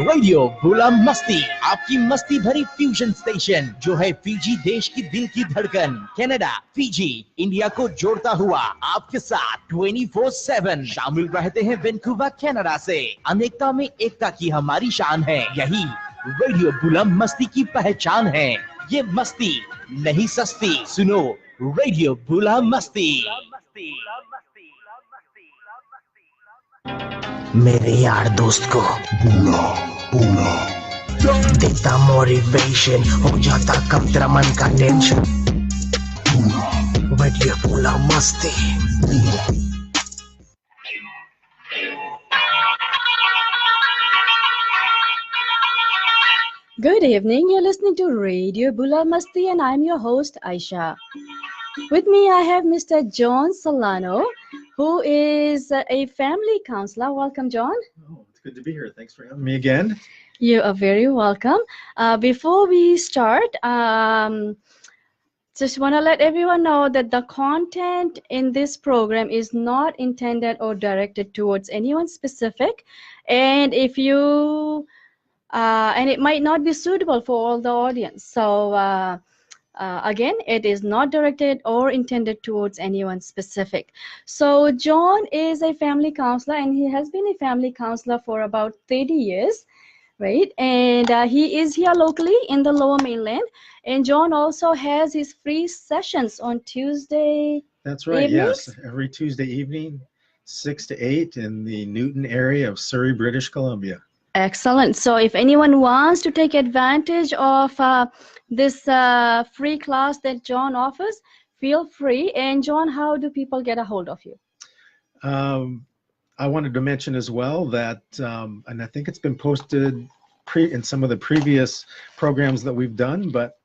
Radio बुला मस्ती, आपकी मस्ती भरी फ्यूजन स्टेशन जो है फीजी देश की दिल की धड़कन, कनाडा, फीजी, इंडिया को जोड़ता हुआ आपके साथ 24/7 शामिल रहते हैं वैंकूवर कनाडा से। अनेकता में एकता की हमारी शान है, यही रेडियो बुला मस्ती की पहचान है। ये मस्ती नहीं सस्ती, सुनो रेडियो बुला मस्ती। मेरे यार दोस्त को बुला बुला देता मोटिवेशन, हो जाता कम तेरा मन का टेंशन। रेडियो बुला मस्ती। Good evening, you're listening to Radio Bula Masti and I'm your host Aisha. With me I have Mr. John Solano, who is a family counselor. Welcome, John. Oh, it's good to be here. Thanks for having me again. You are very welcome. Before we start, just want to let everyone know that the content in this program is not intended or directed towards anyone specific, and if you and it might not be suitable for all the audience. So again, it is not directed or intended towards anyone specific. So John is a family counselor, and he has been a family counselor for about 30 years. Right, and he is here locally in the Lower Mainland, and John also has his free sessions on Tuesday. That's right. evenings? Yes, every Tuesday evening, 6 to 8 in the Newton area of Surrey, British Columbia. Excellent. So if anyone wants to take advantage of this free class that John offers, feel free. And John, how do people get a hold of you? I wanted to mention as well that, and I think it's been posted in some of the previous programs that we've done, but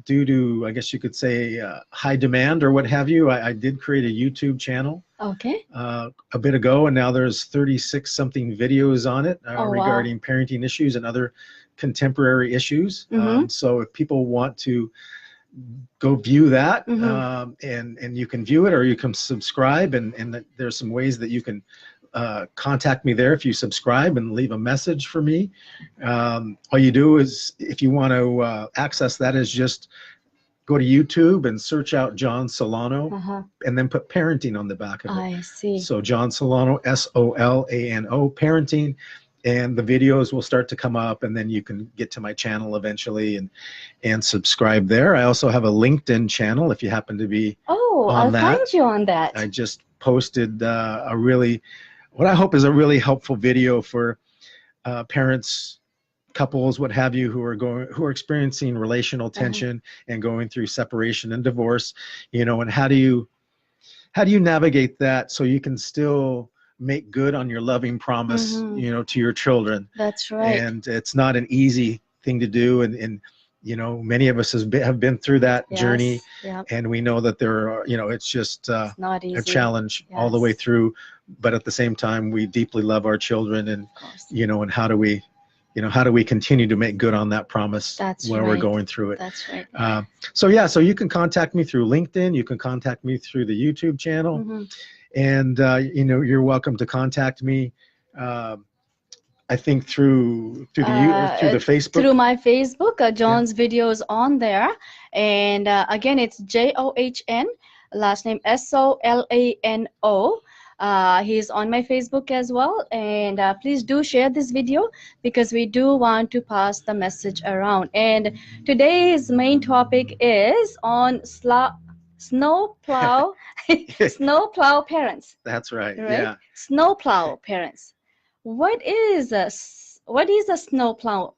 due to, I guess you could say, high demand or what have you, I did create a YouTube channel. Okay. A bit ago, and now there's 36 something videos on it regarding parenting issues and other contemporary issues. So if people want to go view that, and you can view it or you can subscribe, and there's some ways that you can contact me there if you subscribe and leave a message for me. All you do is, if you want to access that, is just go to YouTube and search out John Solano, and then put parenting on the back of it. I see. So John Solano, Solano, parenting, and the videos will start to come up, and then you can get to my channel eventually and subscribe there. I also have a LinkedIn channel if you happen to be on that. I'll find you on that. I just posted what I hope is a really helpful video for parents, couples, what have you, who are experiencing relational tension and going through separation and divorce, and how do you navigate that so you can still make good on your loving promise, to your children. That's right. And it's not an easy thing to do, and many of us have been through that journey, and we know that there are, it's just it's not easy. a challenge all the way through, but at the same time we deeply love our children, and and how do we continue to make good on that promise when we're going through it. That's right. So you can contact me through LinkedIn, you can contact me through the YouTube channel, and you're welcome to contact me. I think through the Facebook. Through my Facebook, John's videos on there, and again, it's JOHN, last name SOLANO. He's on my Facebook as well, and please do share this video because we do want to pass the message around. And today's main topic is on snowplow snowplow parents. That's right. Yeah. Snowplow parents. What is a snowplow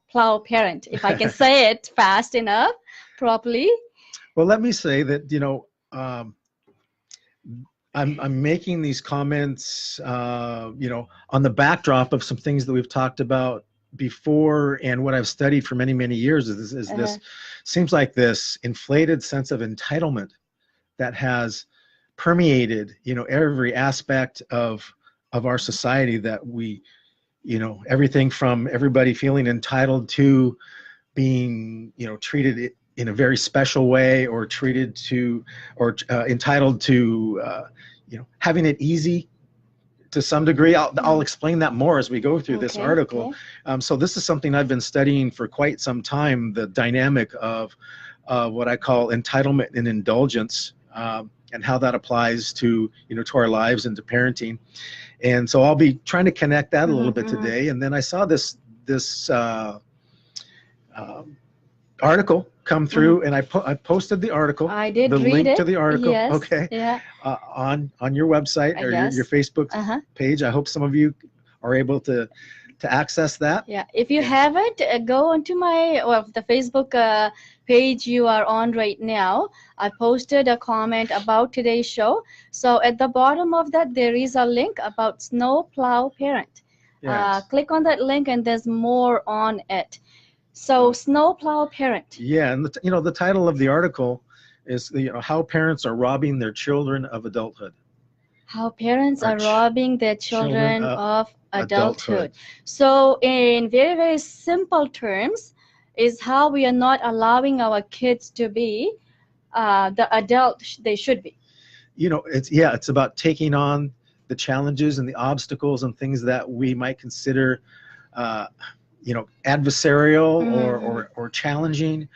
parent? If I can say it fast enough, properly. Well, let me say that I'm making these comments, on the backdrop of some things that we've talked about before, and what I've studied for many, many years is this seems like this inflated sense of entitlement that has permeated, every aspect of of our society that we, everything from everybody feeling entitled to being, treated in a very special way, or treated to, or entitled to, having it easy to some degree. I'll explain that more as we go through this article. So this is something I've been studying for quite some time, the dynamic of what I call entitlement and indulgence, and how that applies to, to our lives and to parenting. And so I'll be trying to connect that a little bit today. And then I saw this article come through, and I posted the article. I did the read link it. to the article. Yes. Okay. Yeah. On your website or your Facebook page. I hope some of you are able to access that. Yeah. If you haven't, go onto the Facebook page you are on right now. I posted a comment about today's show. So at the bottom of that, there is a link about Snowplow Parent. Yes. Click on that link, and there's more on it. So Snowplow Parent. Yeah, and the title of the article is how parents are robbing their children of adulthood. How parents are robbing their children of adulthood. So in very, very simple terms, is how we are not allowing our kids to be the adult they should be. It's about taking on the challenges and the obstacles and things that we might consider adversarial or challenging.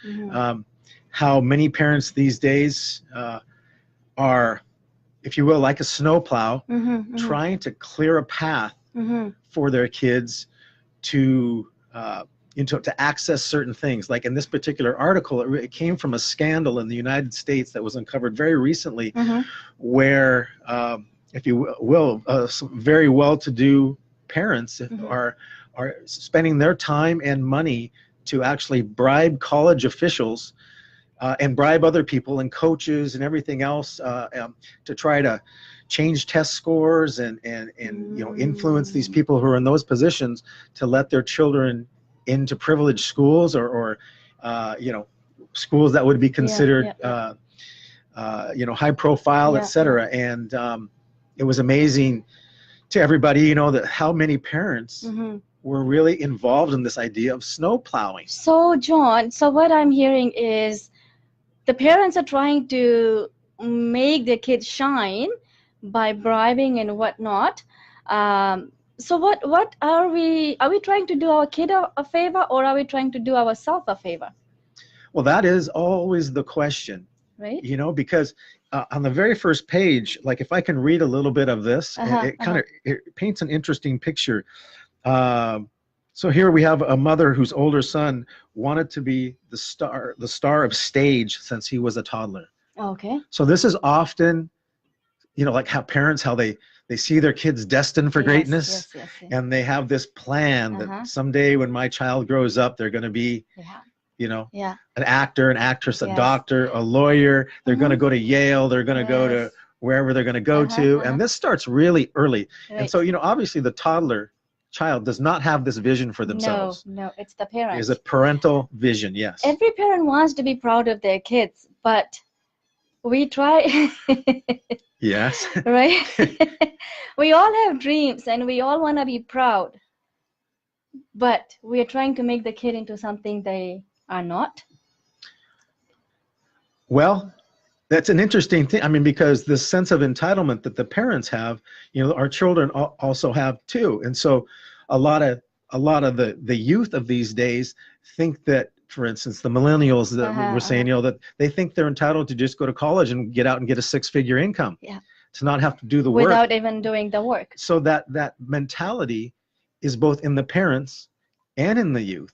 How many parents these days are, if you will, like a snowplow, trying to clear a path for their kids to access certain things. Like in this particular article, it came from a scandal in the United States that was uncovered very recently, where, if you will, some very well-to-do parents are spending their time and money to actually bribe college officials and bribe other people and coaches and everything else to try to change test scores and influence these people who are in those positions to let their children into privileged schools or schools that would be considered high profile, etc. And it was amazing to everybody, that how many parents were really involved in this idea of snow plowing. So John, what I'm hearing is the parents are trying to make their kids shine by bribing and whatnot. So what are we trying to do our kid a favor, or are we trying to do ourselves a favor? Well, that is always the question, right? Because on the very first page, like if I can read a little bit of this, it paints an interesting picture. So here we have a mother whose older son wanted to be the star of stage since he was a toddler. Okay. So this is often, like how parents, how they see their kids destined for greatness, yes. And they have this plan that someday when my child grows up, they're going to be, an actor, an actress, a doctor, a lawyer. They're going to go to Yale. They're going to go to wherever they're going to go to. And this starts really early. Right. And so, obviously the toddler child does not have this vision for themselves. No, it's the parent. It's a parental vision, yes. Every parent wants to be proud of their kids, but we try. Yes. Right? We all have dreams and we all want to be proud, but we are trying to make the kid into something they are not. Well, that's an interesting thing. I mean, because this sense of entitlement that the parents have, our children also have too. And so a lot of the youth of these days think that, for instance, the millennials that we're saying, that they think they're entitled to just go to college and get out and get a six-figure income. Yeah. To not have to do the work. Without even doing the work. So that mentality is both in the parents and in the youth.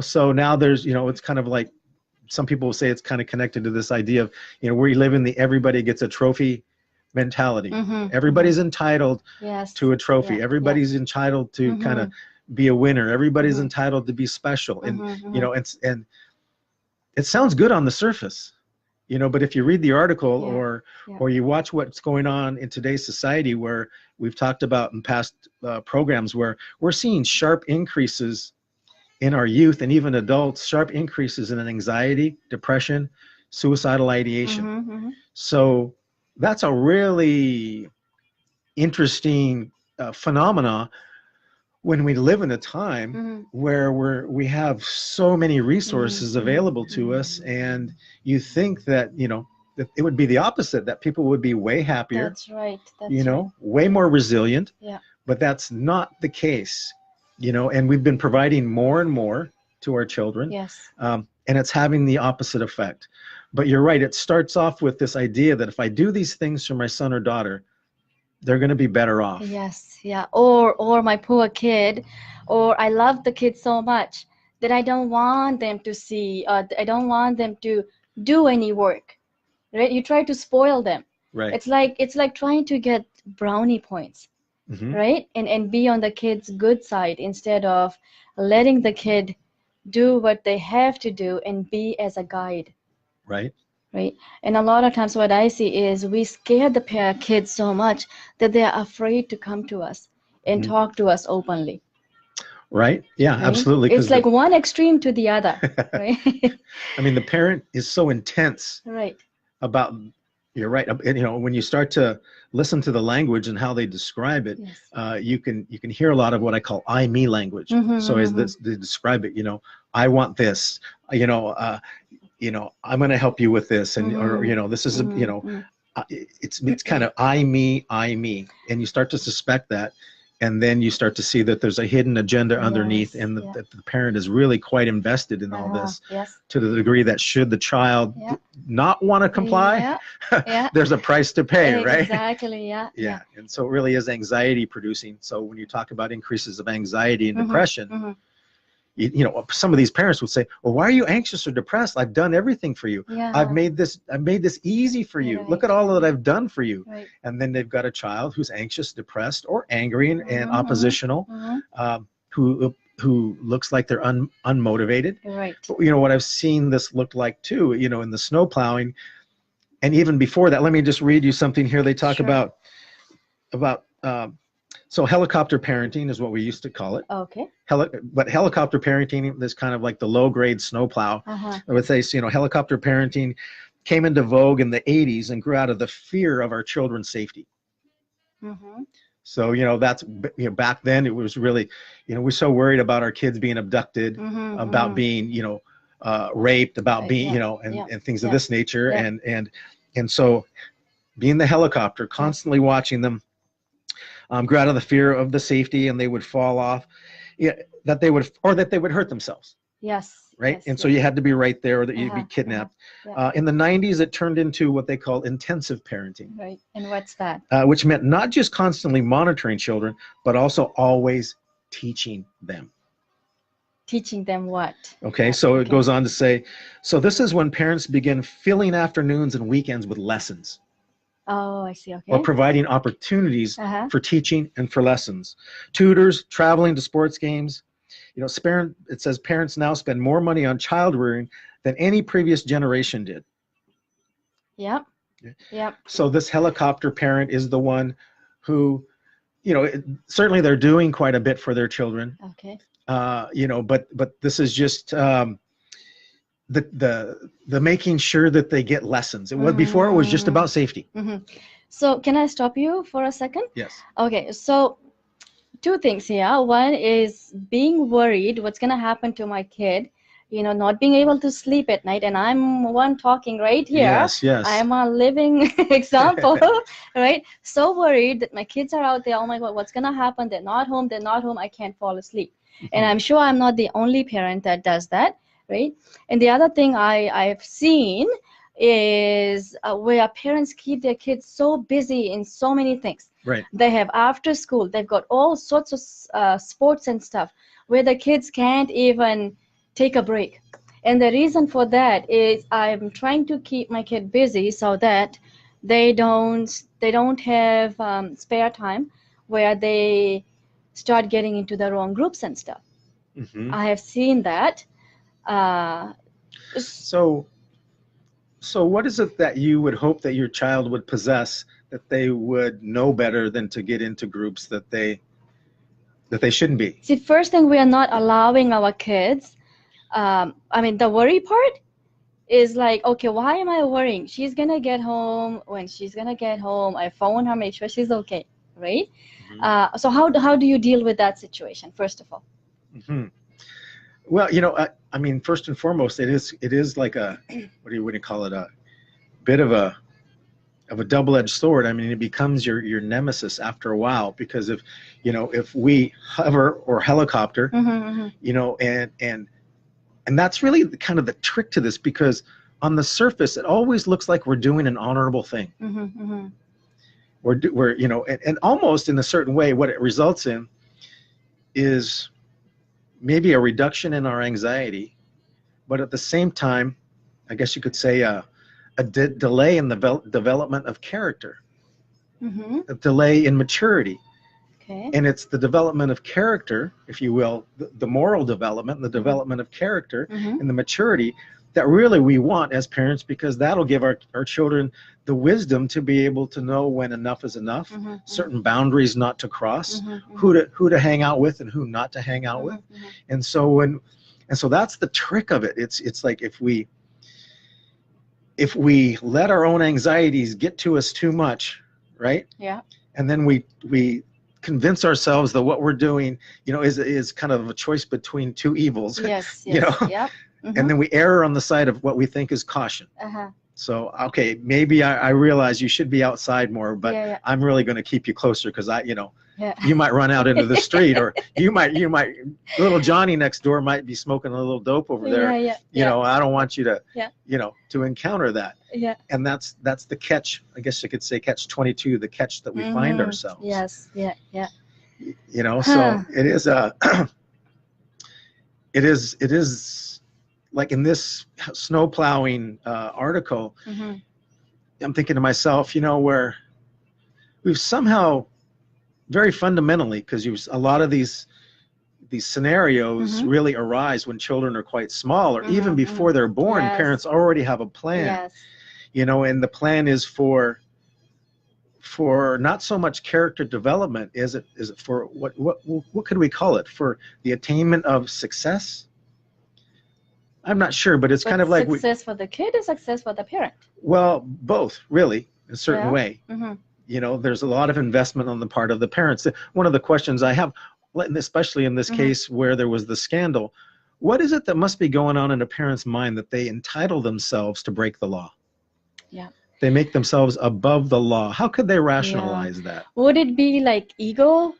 So now there's, it's kind of like, some people will say it's kind of connected to this idea of, where you live in the everybody gets a trophy mentality. Everybody's entitled to a trophy. Everybody's entitled to kind of be a winner. Everybody's entitled to be special. And, and it sounds good on the surface, but if you read the article or you watch what's going on in today's society, where we've talked about in past programs, where we're seeing sharp increases in our youth and even adults, sharp increases in anxiety, depression, suicidal ideation. So that's a really interesting phenomena when we live in a time where we have so many resources available to us, and you think that, you know, that it would be the opposite, that people would be way happier. That's right. That's you know, way more resilient. Yeah. But that's not the case, you know, and we've been providing more and more to our children. Yes. And it's having the opposite effect. But you're right, it starts off with this idea that if I do these things for my son or daughter, they're going to be better off. Yes, yeah. Or my poor kid, or I love the kid so much that I don't want them to see, I don't want them to do any work. Right? You try to spoil them. Right. It's like trying to get brownie points. Right? And be on the kid's good side instead of letting the kid do what they have to do and be as a guide. Right. Right. And a lot of times what I see is we scare the kids so much that they are afraid to come to us and talk to us openly. Right. Yeah, right? absolutely. It's like one extreme to the other. Right. I mean, the parent is so intense Right. about, you're right. And, you know, when you start to listen to the language and how they describe it, Yes. you can hear a lot of what I call I, me language. So as they describe it, you know, I want this, you know, I'm going to help you with this, and or, you know, this is you know, it's kind of I, me, and you start to suspect that, and then you start to see that there's a hidden agenda underneath, and that the parent is really quite invested in all this, to the degree that should the child not want to comply, there's a price to pay, right? Exactly. Yeah. And so it really is anxiety producing. So when you talk about increases of anxiety and depression, you know, some of these parents would say, well, why are you anxious or depressed? I've done everything for you. I've made this easy for you. Look at all that I've done for you. And then they've got a child who's anxious, depressed, or angry and oppositional, who looks like they're unmotivated. Right. But, you know, what I've seen this look like too, you know, in the snow plowing, and even before that, let me just read you something here. They talk about so helicopter parenting is what we used to call it. Okay. But helicopter parenting is kind of like the low-grade snowplow. I would say, so, you know, helicopter parenting came into vogue in the 80s and grew out of the fear of our children's safety. So, you know, that's, you know, back then it was really, you know, we're so worried about our kids being abducted, about being, you know, raped, about being, you know, and things of this nature. And so being the helicopter, constantly watching them, grew out of the fear of the safety, and they would fall off, that they would hurt themselves. Yes. Right. Yes, and so you had to be right there, or that you'd be kidnapped. In the 90s, it turned into what they call intensive parenting. Right. And what's that? Which meant not just constantly monitoring children, but also always teaching them. Teaching them what? Okay. So it goes on to say, so this is when parents begin filling afternoons and weekends with lessons. Oh, I see. Okay. Or providing opportunities for teaching and for lessons. Tutors, traveling to sports games. You know, it says parents now spend more money on child rearing than any previous generation did. Yep. So this helicopter parent is the one who, you know, certainly they're doing quite a bit for their children. Okay. You know, but this is just the making sure that they get lessons. It was before, it was just about safety. So can I stop you for a second? Yes. Okay. So two things here. One is being worried what's going to happen to my kid, you know, not being able to sleep at night. And I'm one talking right here. Yes. I'm a living example, right? So worried that my kids are out there. Oh my God, what's going to happen? They're not home. I can't fall asleep. And I'm sure I'm not the only parent that does that, right? And the other thing I've seen is where parents keep their kids so busy in so many things. Right. They have after school, they've got all sorts of sports and stuff where the kids can't even take a break. And the reason for that is I'm trying to keep my kid busy so that they don't have spare time where they start getting into the wrong groups and stuff. I have seen that. So what is it that you would hope that your child would possess that they would know better than to get into groups that they shouldn't be? See, first thing, we are not allowing our kids. I mean, the worry part is like, okay, why am I worrying? She's gonna get home. When she's gonna get home, I phone her, make sure she's okay. right? So how do you deal with that situation, first of all? Well, I mean, first and foremost, it is like a, what do you call it, a bit of a double-edged sword. I mean, it becomes your nemesis after a while, because if we hover or helicopter, and that's really kind of the trick to this, because on the surface it always looks like we're doing an honorable thing. We're and almost in a certain way, what it results in is maybe a reduction in our anxiety, but at the same time, I guess you could say a delay in the development of character, a delay in maturity. Okay. And it's the development of character, if you will, the moral development, the development of character, and the maturity that really we want as parents, because that'll give our children the wisdom to be able to know when enough is enough, certain boundaries not to cross, who to hang out with and who not to hang out with. And so that's the trick of it. It's like if we let our own anxieties get to us too much, right? Yeah. And then we convince ourselves that what we're doing, is kind of a choice between two evils. Yes. Yep. And then we err on the side of what we think is caution. So, okay, maybe I realize you should be outside more, but I'm really going to keep you closer, because you might run out into the street, or you might little Johnny next door might be smoking a little dope over there. I don't want you to to encounter that. And that's the catch, I guess you could say, catch 22, the catch that we find ourselves. Yes. Yeah. So it is it is like in this snow plowing article, I'm thinking to myself, where we've somehow very fundamentally, because a lot of these scenarios really arise when children are quite small, or even before they're born. Parents already have a plan, and the plan is for not so much character development. Is it for what could we call it? For the attainment of success? I'm not sure, but it's kind of like success for the kid or success for the parent? Well, both, really, in a certain way. There's a lot of investment on the part of the parents. One of the questions I have, especially in this case where there was the scandal, what is it that must be going on in a parent's mind that they entitle themselves to break the law? Yeah. They make themselves above the law. How could they rationalize that? Would it be like ego,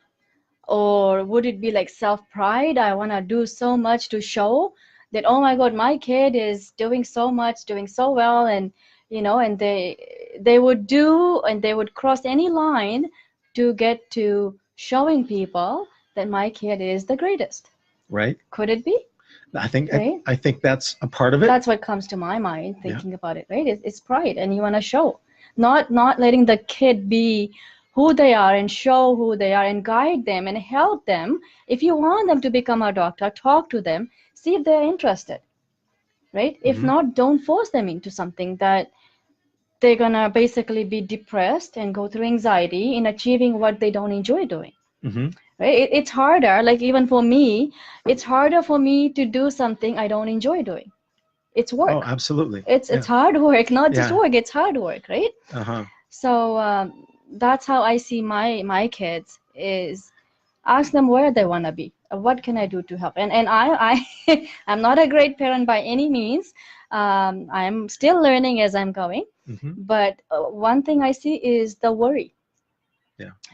or would it be like self-pride? I want to do so much to show that, oh my God, my kid is doing so much, doing so well, and and they would do, and they would cross any line to get to showing people that my kid is the greatest. Right. Could it be? I think right? I think that's a part of it. That's what comes to my mind thinking about it, right? It's pride, and you want to show, not letting the kid be who they are, and show who they are, and guide them and help them. If you want them to become a doctor, talk to them, see if they're interested, right? If not, don't force them into something that they're gonna basically be depressed and go through anxiety in achieving what they don't enjoy doing. Right? It's harder, like even for me, it's harder for me to do something I don't enjoy doing. It's work. Oh, absolutely. It's hard work, not just work, it's hard work, right? So that's how I see my kids, is ask them where they want to be. What can I do to help? And I'm not a great parent by any means. I'm still learning as I'm going. But one thing I see is the worry.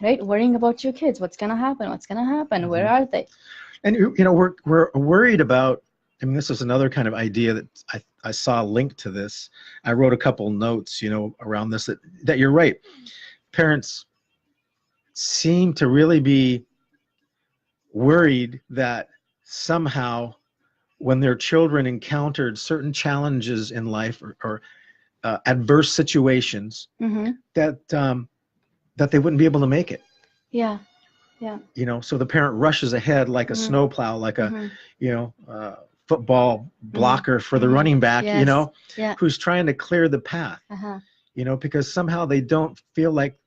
Right? Worrying about your kids. What's going to happen? What's going to happen? Where are they? And we're worried about, I mean, this is another kind of idea that I saw linked to this. I wrote a couple notes, around this, that you're right. Parents seem to really be worried that somehow when their children encountered certain challenges in life, or adverse situations, that they wouldn't be able to make it. Yeah. So the parent rushes ahead like a snowplow, like a football blocker for the running back, who's trying to clear the path, because somehow they don't feel like,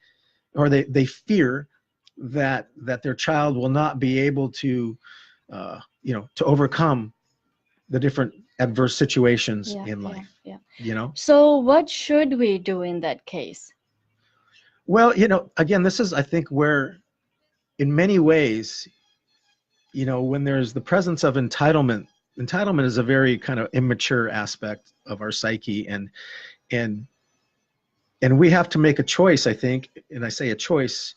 or they fear that their child will not be able to to overcome the different adverse situations in life. So what should we do in that case? Well, you know, again, this is, I think, where in many ways, you know, when there's the presence of entitlement, entitlement is a very kind of immature aspect of our psyche, and we have to make a choice, I think, and I say a choice,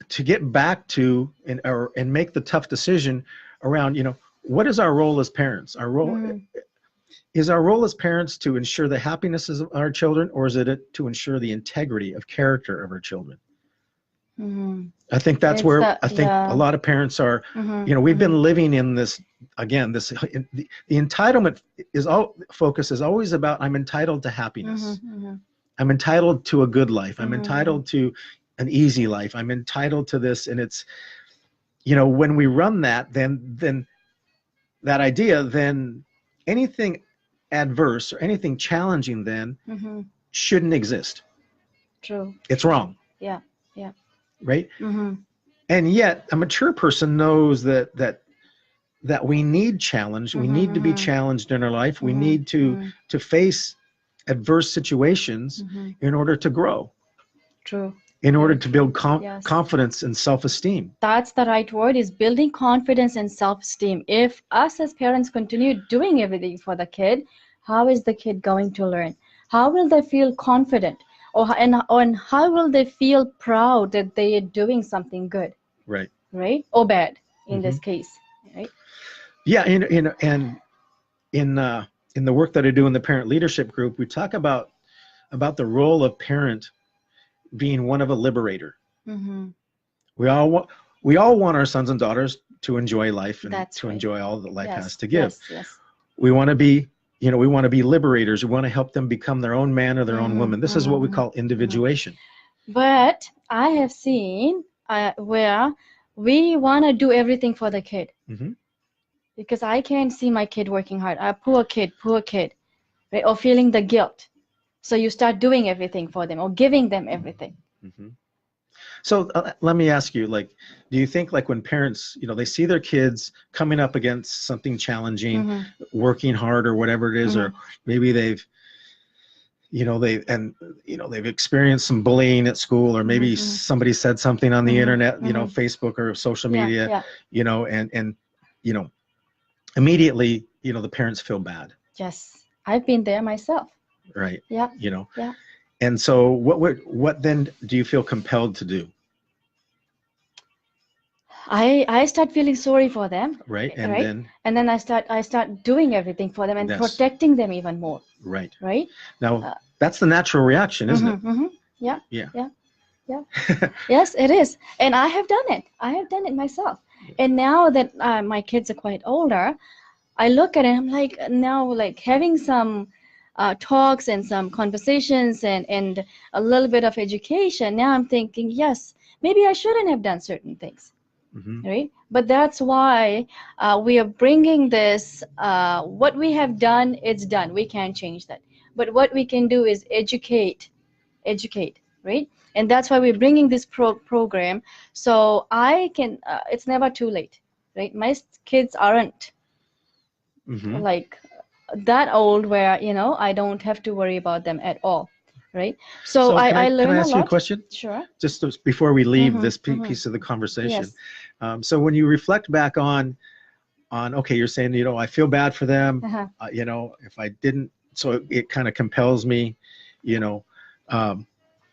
to get back to and make the tough decision around, you know, what is our role as parents? Our role is our role as parents to ensure the happiness of our children, or is it to ensure the integrity of character of our children? I think that's where I think a lot of parents are, you know, we've been living in this, again, this, the entitlement focus is always about, I'm entitled to happiness. I'm entitled to a good life. I'm entitled to an easy life. I'm entitled to this. And it's, you know, when we run that, then that idea, then anything adverse or anything challenging then shouldn't exist. True. It's wrong. Yeah. Yeah. Right. And yet a mature person knows that we need challenge. We need to be challenged in our life. We need to face adverse situations in order to grow. True. In order to build confidence and self-esteem. That's the right word, is building confidence and self-esteem. If us as parents continue doing everything for the kid, how is the kid going to learn? How will they feel confident? And how will they feel proud that they are doing something good? Right. Right? Or bad in this case. Right? Yeah, and in the work that I do in the parent leadership group, we talk about the role of parent being one of a liberator. We all want our sons and daughters to enjoy life and enjoy all that life has to give. We want to be, you know, we want to be liberators. We want to help them become their own man or their own woman. This is what we call individuation. But I have seen where we want to do everything for the kid. Because I can't see my kid working hard. Poor kid, right? Or feeling the guilt. So you start doing everything for them or giving them everything. So let me ask you, like, do you think, like, when parents, you know, they see their kids coming up against something challenging, working hard or whatever it is, or maybe they've experienced some bullying at school, or maybe somebody said something on the internet, you know, Facebook or social media, you know, and you know, immediately, you know, the parents feel bad. Yes, I've been there myself. Right. Yeah. You know. Yeah. And so what then do you feel compelled to do? I start feeling sorry for them. Right. And right? then I start doing everything for them and protecting them even more. Right. Right. Now that's the natural reaction, isn't it? Yeah. Yeah. Yeah. Yeah. Yes, it is. And I have done it. I have done it myself. And now that my kids are quite older, I look at it, I'm like, now, like, having some talks and some conversations and a little bit of education, now I'm thinking, yes, maybe I shouldn't have done certain things. Right? But that's why we are bringing this, what we have done, it's done. We can't change that. But what we can do is educate, right? And that's why we're bringing this program. So I can, it's never too late, right? My kids aren't like that old where, you know, I don't have to worry about them at all, right? So I learn a lot. Can I ask you a question? Sure. Just before we leave this piece of the conversation. Yes. So when you reflect back on, okay, you're saying, you know, I feel bad for them, you know, if I didn't, so it kind of compels me, you know,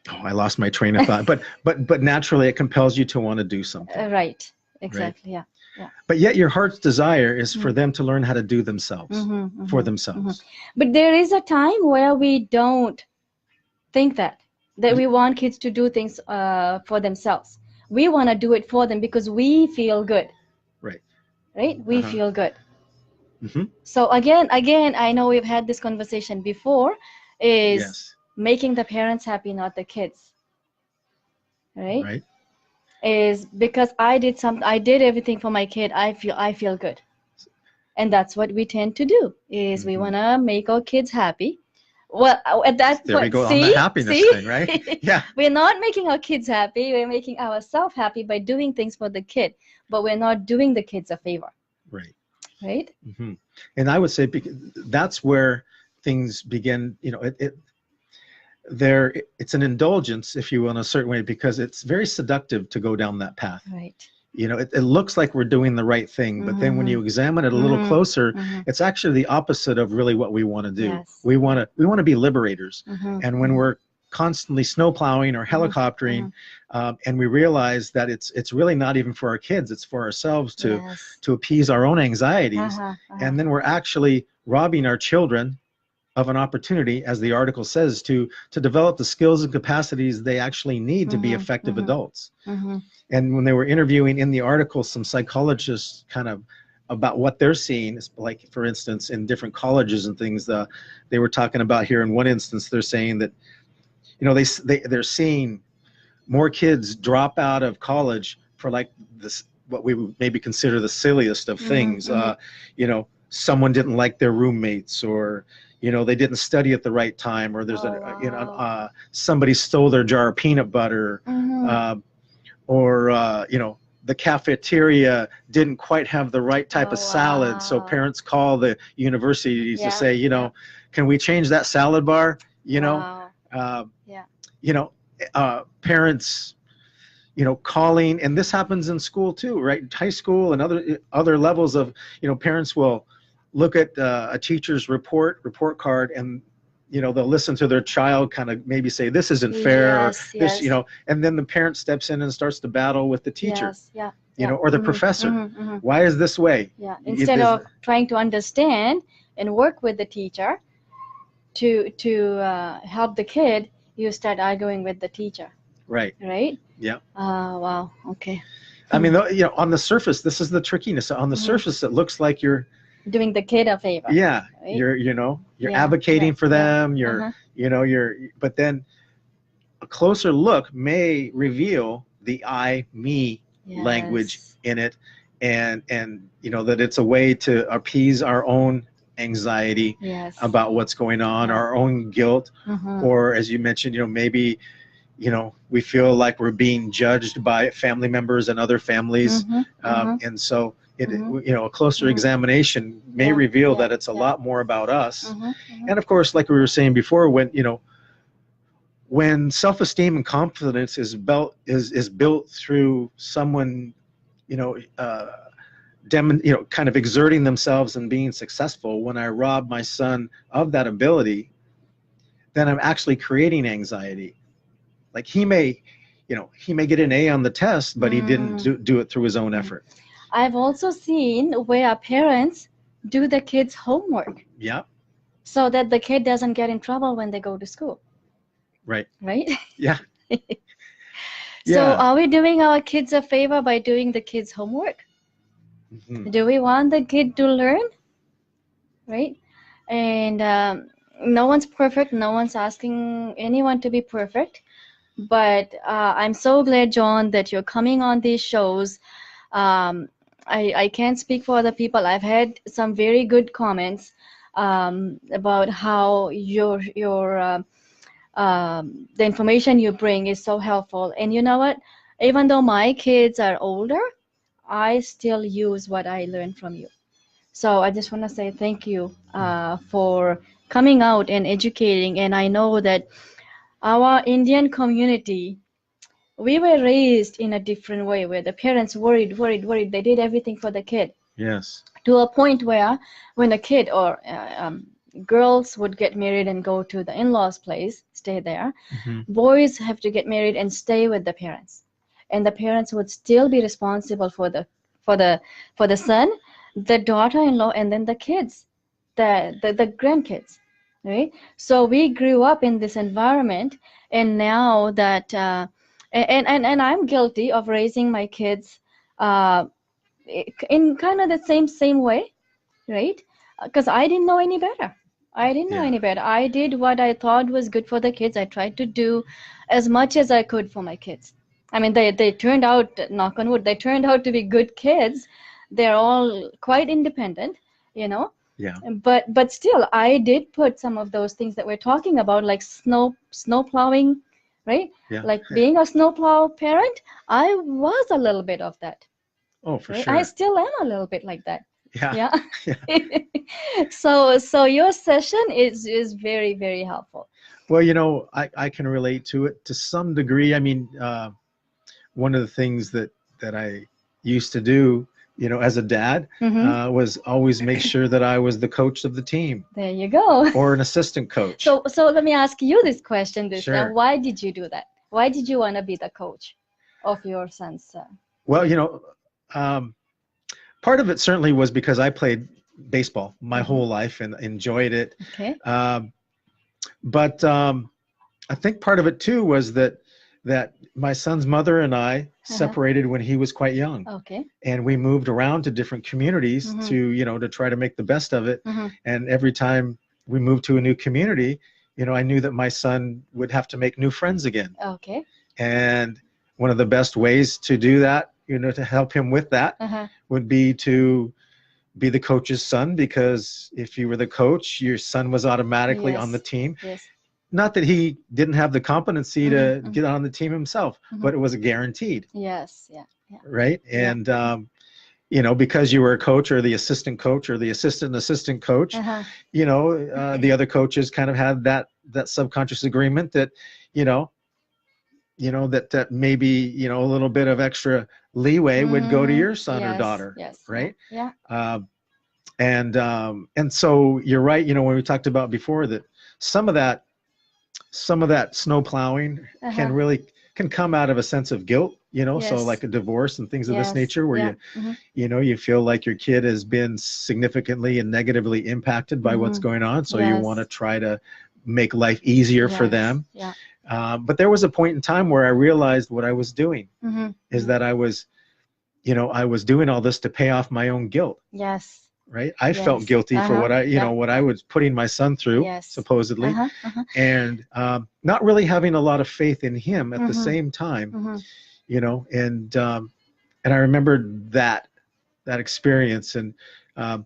I lost my train of thought, but naturally it compels you to want to do something. Right. Exactly. Right? Yeah. But yet your heart's desire is for them to learn how to do themselves, for themselves. But there is a time where we don't think that we want kids to do things for themselves. We want to do it for them because we feel good. Right. Right? We feel good. So again, I know we've had this conversation before, is making the parents happy, not the kids. Right? Right. Is because I did everything for my kid, I feel good. And that's what we tend to do, is we want to make our kids happy. Well, at that point, there we go, on the happiness thing, right? Yeah. We're not making our kids happy, we're making ourselves happy by doing things for the kid, but we're not doing the kids a favor. Right. Right. And I would say that's where things begin, you know, it's an indulgence, if you will, in a certain way, because it's very seductive to go down that path. Right. You know, it looks like we're doing the right thing, but then when you examine it a little closer, it's actually the opposite of really what we want to do. Yes. We want to be liberators. And when we're constantly snowplowing or helicoptering, and we realize that it's really not even for our kids, it's for ourselves to appease our own anxieties. And then we're actually robbing our children of an opportunity, as the article says, to develop the skills and capacities they actually need to be effective adults. And when they were interviewing in the article some psychologists kind of about what they're seeing, like for instance in different colleges and things, they were talking about here in one instance, they're saying that, you know, they're seeing more kids drop out of college for like this, what we would maybe consider the silliest of things. You know, someone didn't like their roommates, or you know, they didn't study at the right time, or there's you know, somebody stole their jar of peanut butter, or you know, the cafeteria didn't quite have the right type of salad, so parents call the universities to say, you know, can we change that salad bar? You know, you know, parents, you know, calling, and this happens in school too, right? High school and other levels of, you know, parents will look at a teacher's report card, and you know, they'll listen to their child kind of maybe say, this isn't fair, or this, you know, and then the parent steps in and starts to battle with the teacher, you know, or the professor. Why is this way? Instead of trying to understand and work with the teacher to help the kid, you start arguing with the teacher. Right. Yeah. Wow. Okay. I mean, you know, on the surface, this is the trickiness. On the surface, it looks like you're doing the kid a favor. Yeah. Right? You know, you're advocating for them. You're, you know, but then a closer look may reveal the I, me language in it. And, you know, that it's a way to appease our own anxiety about what's going on, our own guilt, or as you mentioned, you know, maybe, you know, we feel like we're being judged by family members and other families, and so you know, a closer examination may reveal that it's a lot more about us. And of course, like we were saying before, when, you know, when self-esteem and confidence is built through someone, you know, you know, kind of exerting themselves and being successful, when I rob my son of that ability, then I'm actually creating anxiety. Like he may get an A on the test, but he didn't do it through his own effort. I've also seen where parents do the kids' homework. Yeah. So that the kid doesn't get in trouble when they go to school. Right. Right? Yeah. So are we doing our kids a favor by doing the kids' homework? Do we want the kid to learn? Right? And no one's perfect. No one's asking anyone to be perfect. But I'm so glad, John, that you're coming on these shows. I can't speak for other people. I've had some very good comments about how the information you bring is so helpful. And you know what? Even though my kids are older, I still use what I learned from you. So I just want to say thank you for coming out and educating. And I know that our Indian community, we were raised in a different way, where the parents worried. They did everything for the kid. Yes. To a point where when a kid or girls would get married and go to the in-laws' place, stay there, boys have to get married and stay with the parents. And the parents would still be responsible for the son, the daughter-in-law, and then the kids, the grandkids. Right? So we grew up in this environment, and now that and I'm guilty of raising my kids in kind of the same way, right? Because I didn't know any better. I did what I thought was good for the kids. I tried to do as much as I could for my kids. I mean, they turned out, knock on wood, they turned out to be good kids. They're all quite independent, you know. Yeah. But still, I did put some of those things that we're talking about, like snow plowing, right? Yeah. Like being a snowplow parent, I was a little bit of that. Oh, for right? sure. I still am a little bit like that. Yeah. So your session is very, very helpful. Well, you know, I can relate to it to some degree. I mean, one of the things that I used to do, you know, as a dad, was always make sure that I was the coach of the team. There you go. Or an assistant coach. So let me ask you this question. Sure. Why did you do that? Why did you want to be the coach of your son's? Well, you know, part of it certainly was because I played baseball my whole life and enjoyed it. Okay. But I think part of it too was that my son's mother and I separated when he was quite young. Okay. And we moved around to different communities to, you know, to try to make the best of it. And every time we moved to a new community, you know, I knew that my son would have to make new friends again. Okay. And one of the best ways to do that, you know, to help him with that would be to be the coach's son, because if you were the coach, your son was automatically on the team. Yes. Not that he didn't have the competency to get on the team himself, but it was a guaranteed. Yes. Yeah. Yeah. Right. And, you know, because you were a coach or the assistant coach or the assistant coach, you know, the other coaches kind of had that subconscious agreement that, you know, that maybe, you know, a little bit of extra leeway would go to your son or daughter. Yes. Right. Yeah. And so you're right. You know, when we talked about before that some of that snow plowing can come out of a sense of guilt, you know, so like a divorce and things of this nature where you know, you feel like your kid has been significantly and negatively impacted by what's going on. So you want to try to make life easier for them. Yeah. But there was a point in time where I realized what I was doing is that I was doing all this to pay off my own guilt. Yes. Right. I felt guilty for what what I was putting my son through, supposedly, and not really having a lot of faith in him at the same time, you know, and I remembered that experience, and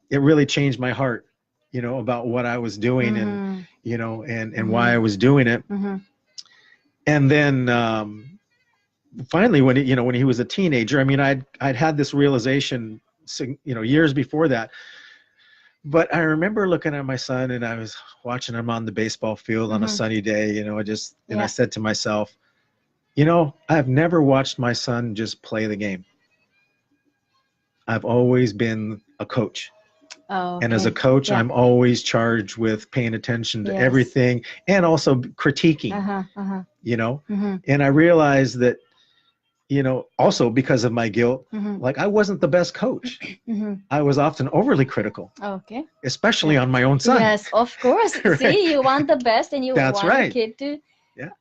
it really changed my heart, you know, about what I was doing and, you know, and why I was doing it. And then finally, when he was a teenager, I mean, I'd had this realization, you know, years before that. But I remember looking at my son, and I was watching him on the baseball field on a sunny day, you know, and I said to myself, you know, I've never watched my son just play the game. I've always been a coach. And as a coach, I'm always charged with paying attention to everything and also critiquing, you know, and I realized that, you know, also because of my guilt, like I wasn't the best coach. I was often overly critical. Okay. Especially on my own son. Yes, of course. Right. See, you want the best, and you want the kid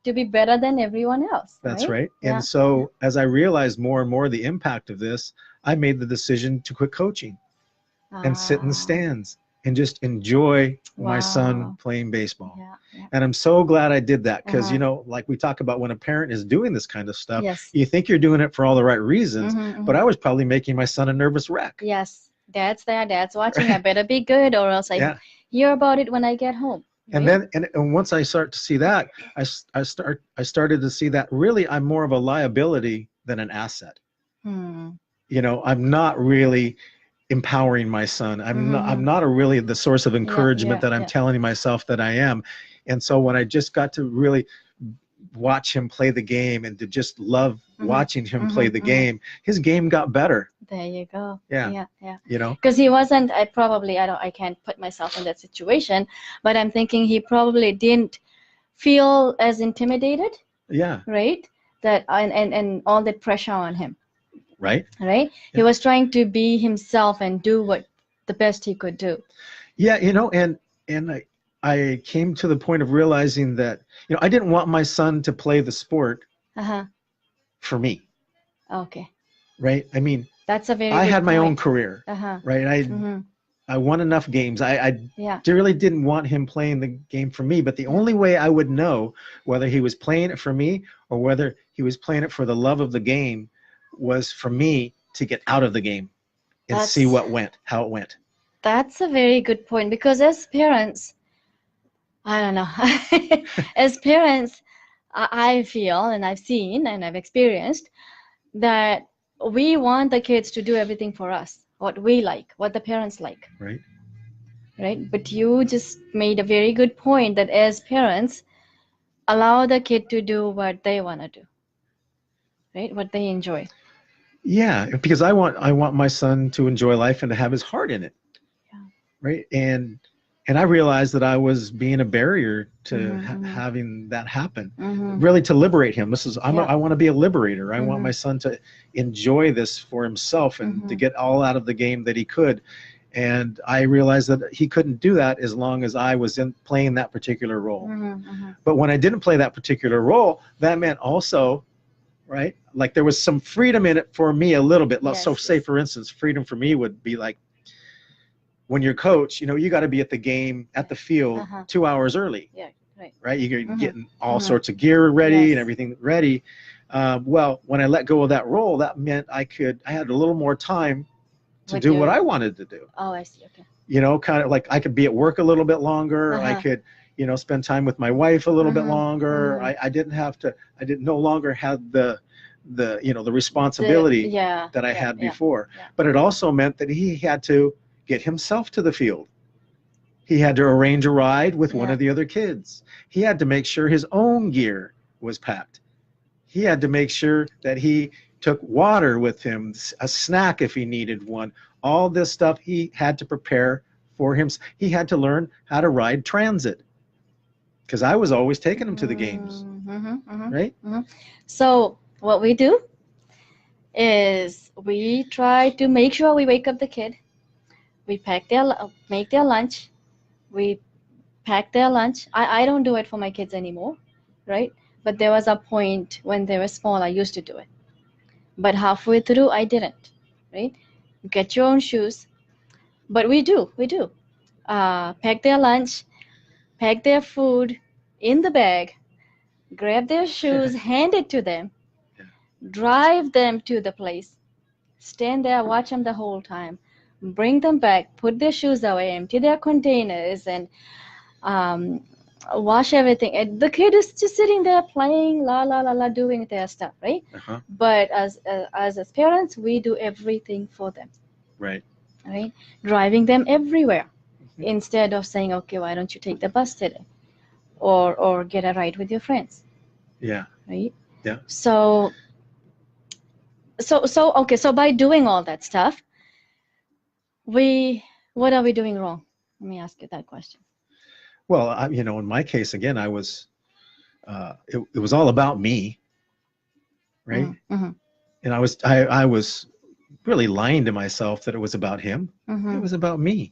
to be better than everyone else. That's right. And so as I realized more and more the impact of this, I made the decision to quit coaching and sit in the stands and just enjoy my son playing baseball. And I'm so glad I did that, because, you know, like we talk about when a parent is doing this kind of stuff, you think you're doing it for all the right reasons, but I was probably making my son a nervous wreck. Yes, dad's there, dad's watching, I better be good, or else I hear about it when I get home. Right? And then, and once I start to see that, I started to see that really I'm more of a liability than an asset. You know, I'm not really empowering my son. I'm not really the source of encouragement that I'm telling myself that I am. And so when I just got to really watch him play the game and to just love watching him play the game, his game got better. There you go. Yeah. You know, because he wasn't, I can't put myself in that situation, but I'm thinking he probably didn't feel as intimidated. Yeah. Right. That and all that pressure on him. Right. He was trying to be himself and do what the best he could do. Yeah, you know, and I came to the point of realizing that, you know, I didn't want my son to play the sport for me. Okay. Right. I mean, that's a very. I good had my point. own career. Right. I won enough games. I really didn't want him playing the game for me. But the only way I would know whether he was playing it for me or whether he was playing it for the love of the game was for me to get out of the game and see how it went. That's a very good point, because as parents, I don't know, as parents, I feel, and I've seen and I've experienced that we want the kids to do everything for us, what we like, what the parents like. Right. But you just made a very good point that as parents, allow the kid to do what they want to do, right? What they enjoy. Yeah, because I want my son to enjoy life and to have his heart in it. Yeah. Right? And I realized that I was being a barrier to having that happen. Really, to liberate him. I want to be a liberator. I want my son to enjoy this for himself and to get all out of the game that he could. And I realized that he couldn't do that as long as I was playing that particular role. But when I didn't play that particular role, that meant also, right, like there was some freedom in it for me a little bit. Yes, so say, for instance, freedom for me would be like, when you're coach, you got to be at the game, at the field 2 hours early. Yeah, right. Right? You're getting all sorts of gear ready and everything ready. Well, when I let go of that role, that meant I had a little more time to do what I wanted to do. Oh, I see. Okay. Kind of like I could be at work a little bit longer. I could, spend time with my wife a little bit longer. I didn't have to. I no longer have the responsibility that I had before. Yeah. But it also meant that he had to get himself to the field. He had to arrange a ride with one of the other kids. He had to make sure his own gear was packed. He had to make sure that he took water with him, a snack if he needed one. All this stuff he had to prepare for him. He had to learn how to ride transit, because I was always taking him to the games. Right? So what we do is we try to make sure we wake up the kid. We make their lunch. We pack their lunch. I don't do it for my kids anymore, right? But there was a point when they were small, I used to do it. But halfway through, I didn't, right? Get your own shoes. But we do. Pack their lunch, pack their food in the bag, grab their shoes, hand it to them, drive them to the place, stand there, watch them the whole time, bring them back, put their shoes away, empty their containers, and wash everything. And the kid is just sitting there playing, la la la la, doing their stuff, right? But as parents, we do everything for them. Right. Driving them everywhere, instead of saying, okay, why don't you take the bus today, or get a ride with your friends? Yeah. Right. Yeah. So by doing all that stuff, what are we doing wrong? Let me ask you that question. Well, in my case, again, I was, it was all about me, right? And I was really lying to myself that it was about him. It was about me.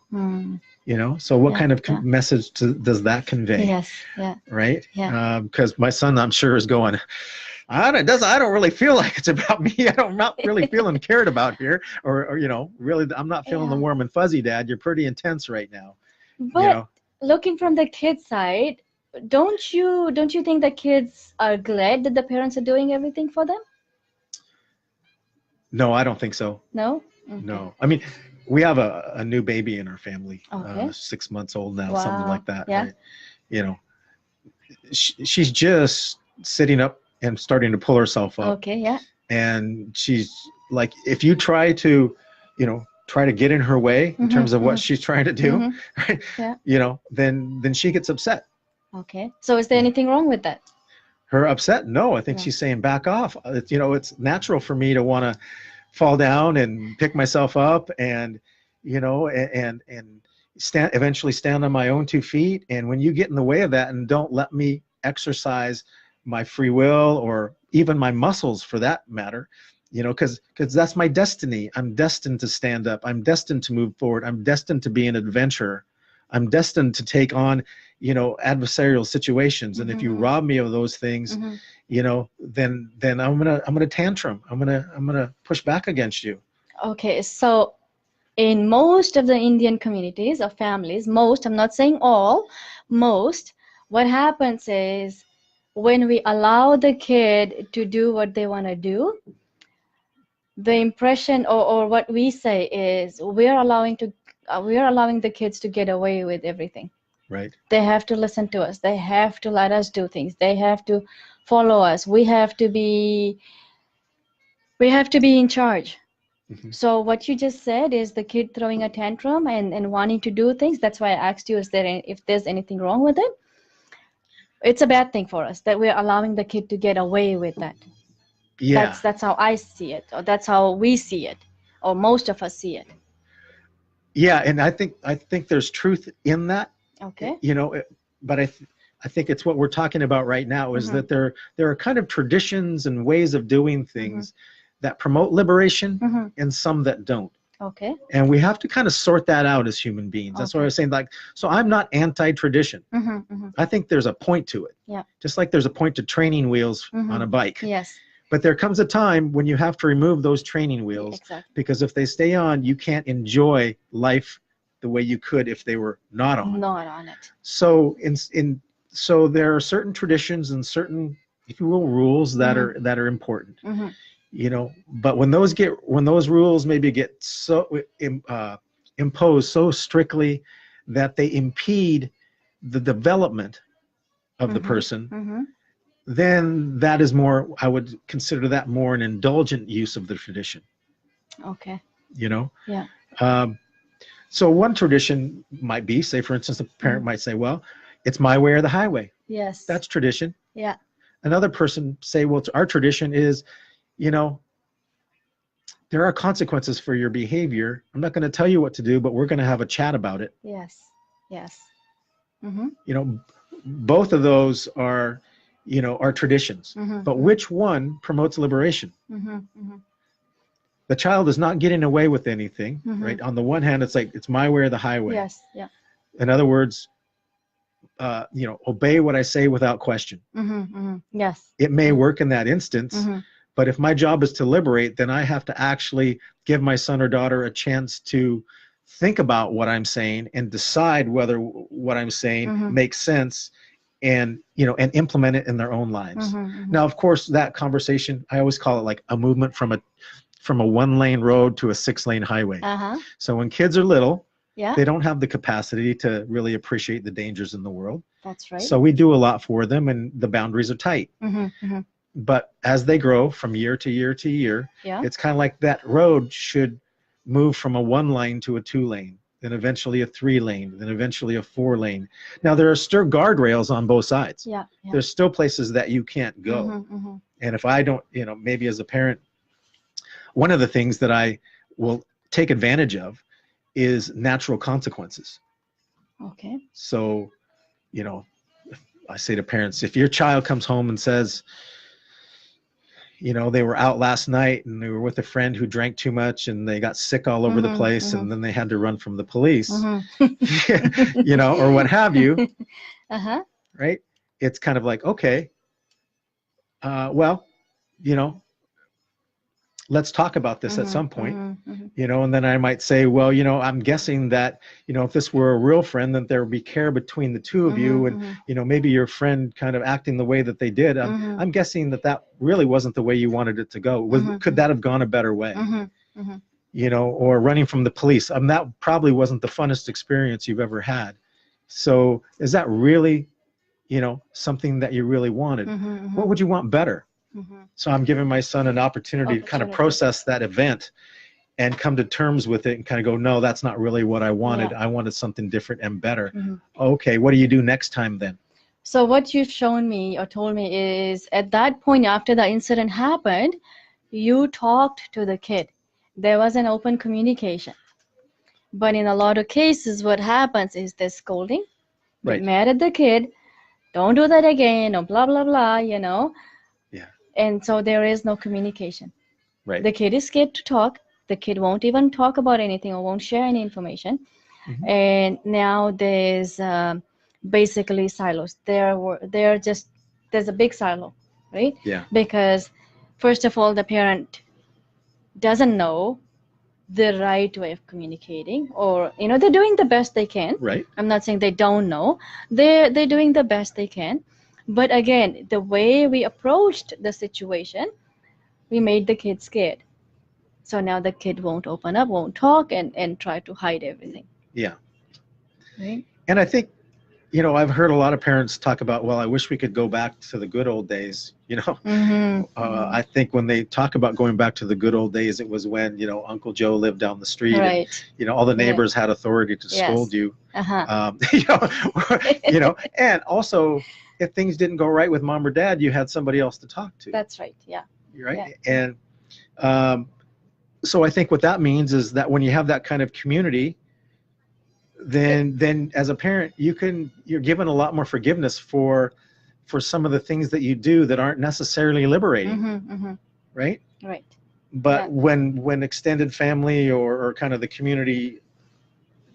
So what kind of message does that convey? Yes. Yeah. Right. Yeah. Because my son, I'm sure, is going, I don't really feel like it's about me. I'm not really feeling cared about here, or really, I'm not feeling the warm and fuzzy, Dad. You're pretty intense right now. But looking from the kid's side, don't you think the kids are glad that the parents are doing everything for them? No, I don't think so. No? Okay. No. I mean, we have a new baby in our family, Okay. 6 months old now, Wow. something like that. Yeah. Right? She's just sitting up and starting to pull herself up. Okay, yeah. And she's like, if you try to get in her way in terms of what she's trying to do, right? Yeah. Then she gets upset. Okay. So is there anything wrong with that? Her upset? No, I think she's saying back off. It's natural for me to want to fall down and pick myself up and eventually stand on my own 2 feet. And when you get in the way of that and don't let me exercise my free will, or even my muscles for that matter, because that's my destiny. I'm destined to stand up. I'm destined to move forward. I'm destined to be an adventurer. I'm destined to take on, adversarial situations. And if you rob me of those things, then I'm gonna tantrum. I'm gonna push back against you. Okay, so in most of the Indian communities or families, I'm not saying all, what happens is, when we allow the kid to do what they want to do, the impression or what we say is, we're allowing the kids to get away with everything. Right. They have to listen to us. They have to let us do things. They have to follow us. We have to be in charge. So what you just said is the kid throwing a tantrum and wanting to do things. That's why I asked you, if there's anything wrong with it. it's a bad thing for us that we're allowing the kid to get away with that. Yeah. That's how I see it, or that's how we see it, or most of us see it. Yeah, and I think there's truth in that. Okay. You know, but I think it's what we're talking about right now is that there are kind of traditions and ways of doing things that promote liberation and some that don't. Okay. And we have to kind of sort that out as human beings. That's what I was saying. Like, so I'm not anti-tradition. I think there's a point to it. Yeah. Just like there's a point to training wheels on a bike. Yes. But there comes a time when you have to remove those training wheels, Exactly. because if they stay on, you can't enjoy life the way you could if they were not on. Not on it. So so there are certain traditions and certain, if you will, rules that are important. You know, but when those rules maybe get so imposed so strictly that they impede the development of the person, then that is more, I would consider that more an indulgent use of the tradition. Okay. You know? Yeah. So one tradition might be, say for instance, a parent might say, well, it's my way or the highway. Yes. That's tradition. Yeah. Another person say, well, our tradition is, you know, there are consequences for your behavior. I'm not going to tell you what to do, but we're going to have a chat about it. Yes. Yes. You know, both of those are, you know, are traditions. But which one promotes liberation? The child is not getting away with anything, right? On the one hand, it's like, it's my way or the highway. Yes. Yeah. In other words, you know, obey what I say without question. Yes. It may work in that instance, but if my job is to liberate, then I have to actually give my son or daughter a chance to think about what I'm saying and decide whether what I'm saying makes sense, and, you know, and implement it in their own lives. Now, of course, that conversation, I always call it like a movement from a 1-lane road to a 6-lane highway. So when kids are little, they don't have the capacity to really appreciate the dangers in the world. That's right. So we do a lot for them, and the boundaries are tight. But as they grow from year to year to year, it's kind of like that road should move from a 1-lane to a 2-lane, then eventually a 3-lane, then eventually a 4-lane. Now, there are still guardrails on both sides. There's still places that you can't go. And if I don't, you know, maybe as a parent, one of the things that I will take advantage of is natural consequences. Okay. So, you know, I say to parents, if your child comes home and says, you know, they were out last night and they were with a friend who drank too much and they got sick all over the place, and then they had to run from the police, you know, or what have you, right? It's kind of like, okay, well, you know, let's talk about this at some point, you know, and then I might say, well, you know, I'm guessing that, you know, if this were a real friend, then there would be care between the two of you, and, you know, maybe your friend kind of acting the way that they did. I'm guessing that really wasn't the way you wanted it to go. Could that have gone a better way? You know, or running from the police. That probably wasn't the funnest experience you've ever had. So is that really, you know, something that you really wanted? What would you want better? So I'm giving my son an opportunity to kind of process that event and come to terms with it and kind of go, no, that's not really what I wanted. I wanted something different and better. Okay, what do you do next time then? So what you've shown me or told me is at that point, after the incident happened, you talked to the kid. There was an open communication. But in a lot of cases, what happens is they're scolding, get mad at the kid, don't do that again, or blah, blah, blah, you know. And so there is no communication. The kid is scared to talk. The kid won't even talk about anything or won't share any information. And now there's basically silos. There's a big silo, right? Because first of all, the parent doesn't know the right way of communicating, or, you know, they're doing the best they can. I'm not saying they don't know. They're doing the best they can. But again, the way we approached the situation, we made the kid scared. So now the kid won't open up, won't talk, and try to hide everything. Right? And I think, you know, I've heard a lot of parents talk about, well, I wish we could go back to the good old days, you know. I think when they talk about going back to the good old days, it was when, you know, Uncle Joe lived down the street. And, you know, all the neighbors had authority to scold you. You know, and also, if things didn't go right with mom or dad, you had somebody else to talk to. That's right. Yeah. Right. Yeah. And so I think what that means is that when you have that kind of community, then as a parent, you're given a lot more forgiveness for some of the things that you do that aren't necessarily liberating. Right. Right. But when extended family or kind of the community,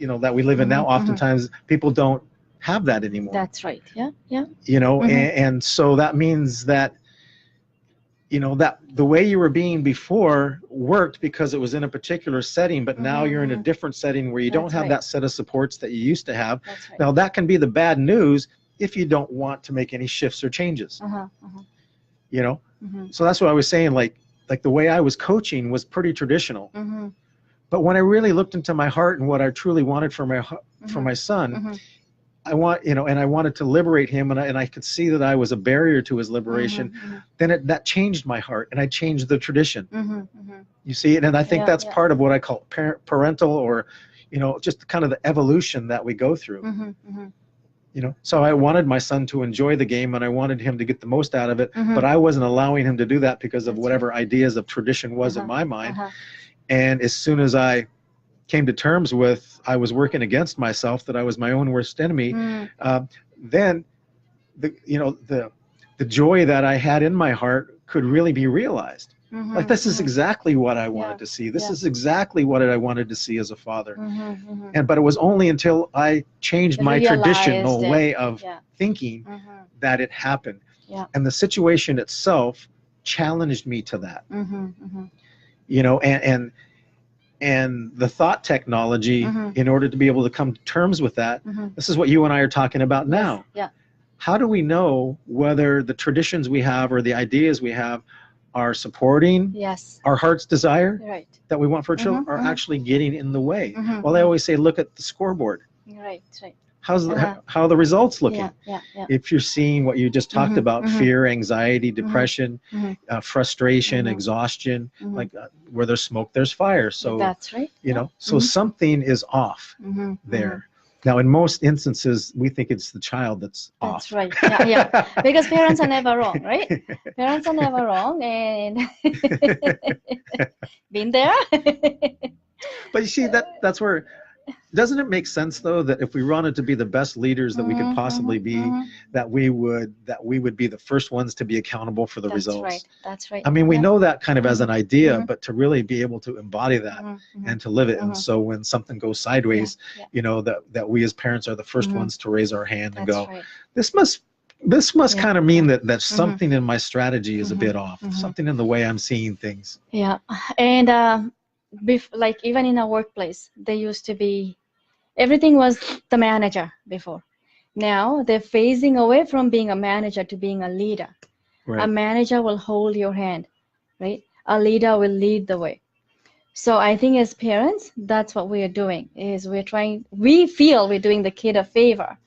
that we live in now, oftentimes people don't have that anymore. That's right. Yeah. Yeah. And so that means that that the way you were being before worked because it was in a particular setting, but now you're in a different setting where you don't have that set of supports that you used to have. That's right. Now that can be the bad news if you don't want to make any shifts or changes. So that's what I was saying, like the way I was coaching was pretty traditional. But when I really looked into my heart and what I truly wanted for my son, I wanted to liberate him, and I could see that I was a barrier to his liberation. Then that changed my heart, and I changed the tradition. You see, and I think that's part of what I call parental, or just kind of the evolution that we go through. So I wanted my son to enjoy the game, and I wanted him to get the most out of it, but I wasn't allowing him to do that because of whatever ideas of tradition was in my mind. And as soon as I came to terms with I was working against myself, that I was my own worst enemy, then the joy that I had in my heart could really be realized. Like, this is exactly what I wanted to see. This is exactly what I wanted to see as a father. But it was only until I changed my traditional way of thinking that it happened. And the situation itself challenged me to that. And the thought technology, in order to be able to come to terms with that, this is what you and I are talking about now. How do we know whether the traditions we have or the ideas we have are supporting our heart's desire that we want for our children, or actually getting in the way? Well, I always say, look at the scoreboard. How are the results looking? If you're seeing what you just talked about, fear, anxiety, depression, frustration, exhaustion, like where there's smoke, there's fire. So that's right. So something is off there. Now, in most instances, we think it's the child that's off. That's right. Yeah. Because parents are never wrong, right? Parents are never wrong, and been there. But you see, that's where. Doesn't it make sense, though, that if we wanted to be the best leaders that we could possibly be, that we would be the first ones to be accountable for the results? That's right. I mean, we know that kind of as an idea, but to really be able to embody that and to live it. And so when something goes sideways, that we as parents are the first ones to raise our hand and go, this must kind of mean that something in my strategy is a bit off, something in the way I'm seeing things. Yeah. And like even in a workplace, there used to be, everything was the manager before. Now they're phasing away from being a manager to being a leader. A manager will hold your hand, right? A leader will lead the way. So I think as parents, that's what we are doing, is we feel we're doing the kid a favor,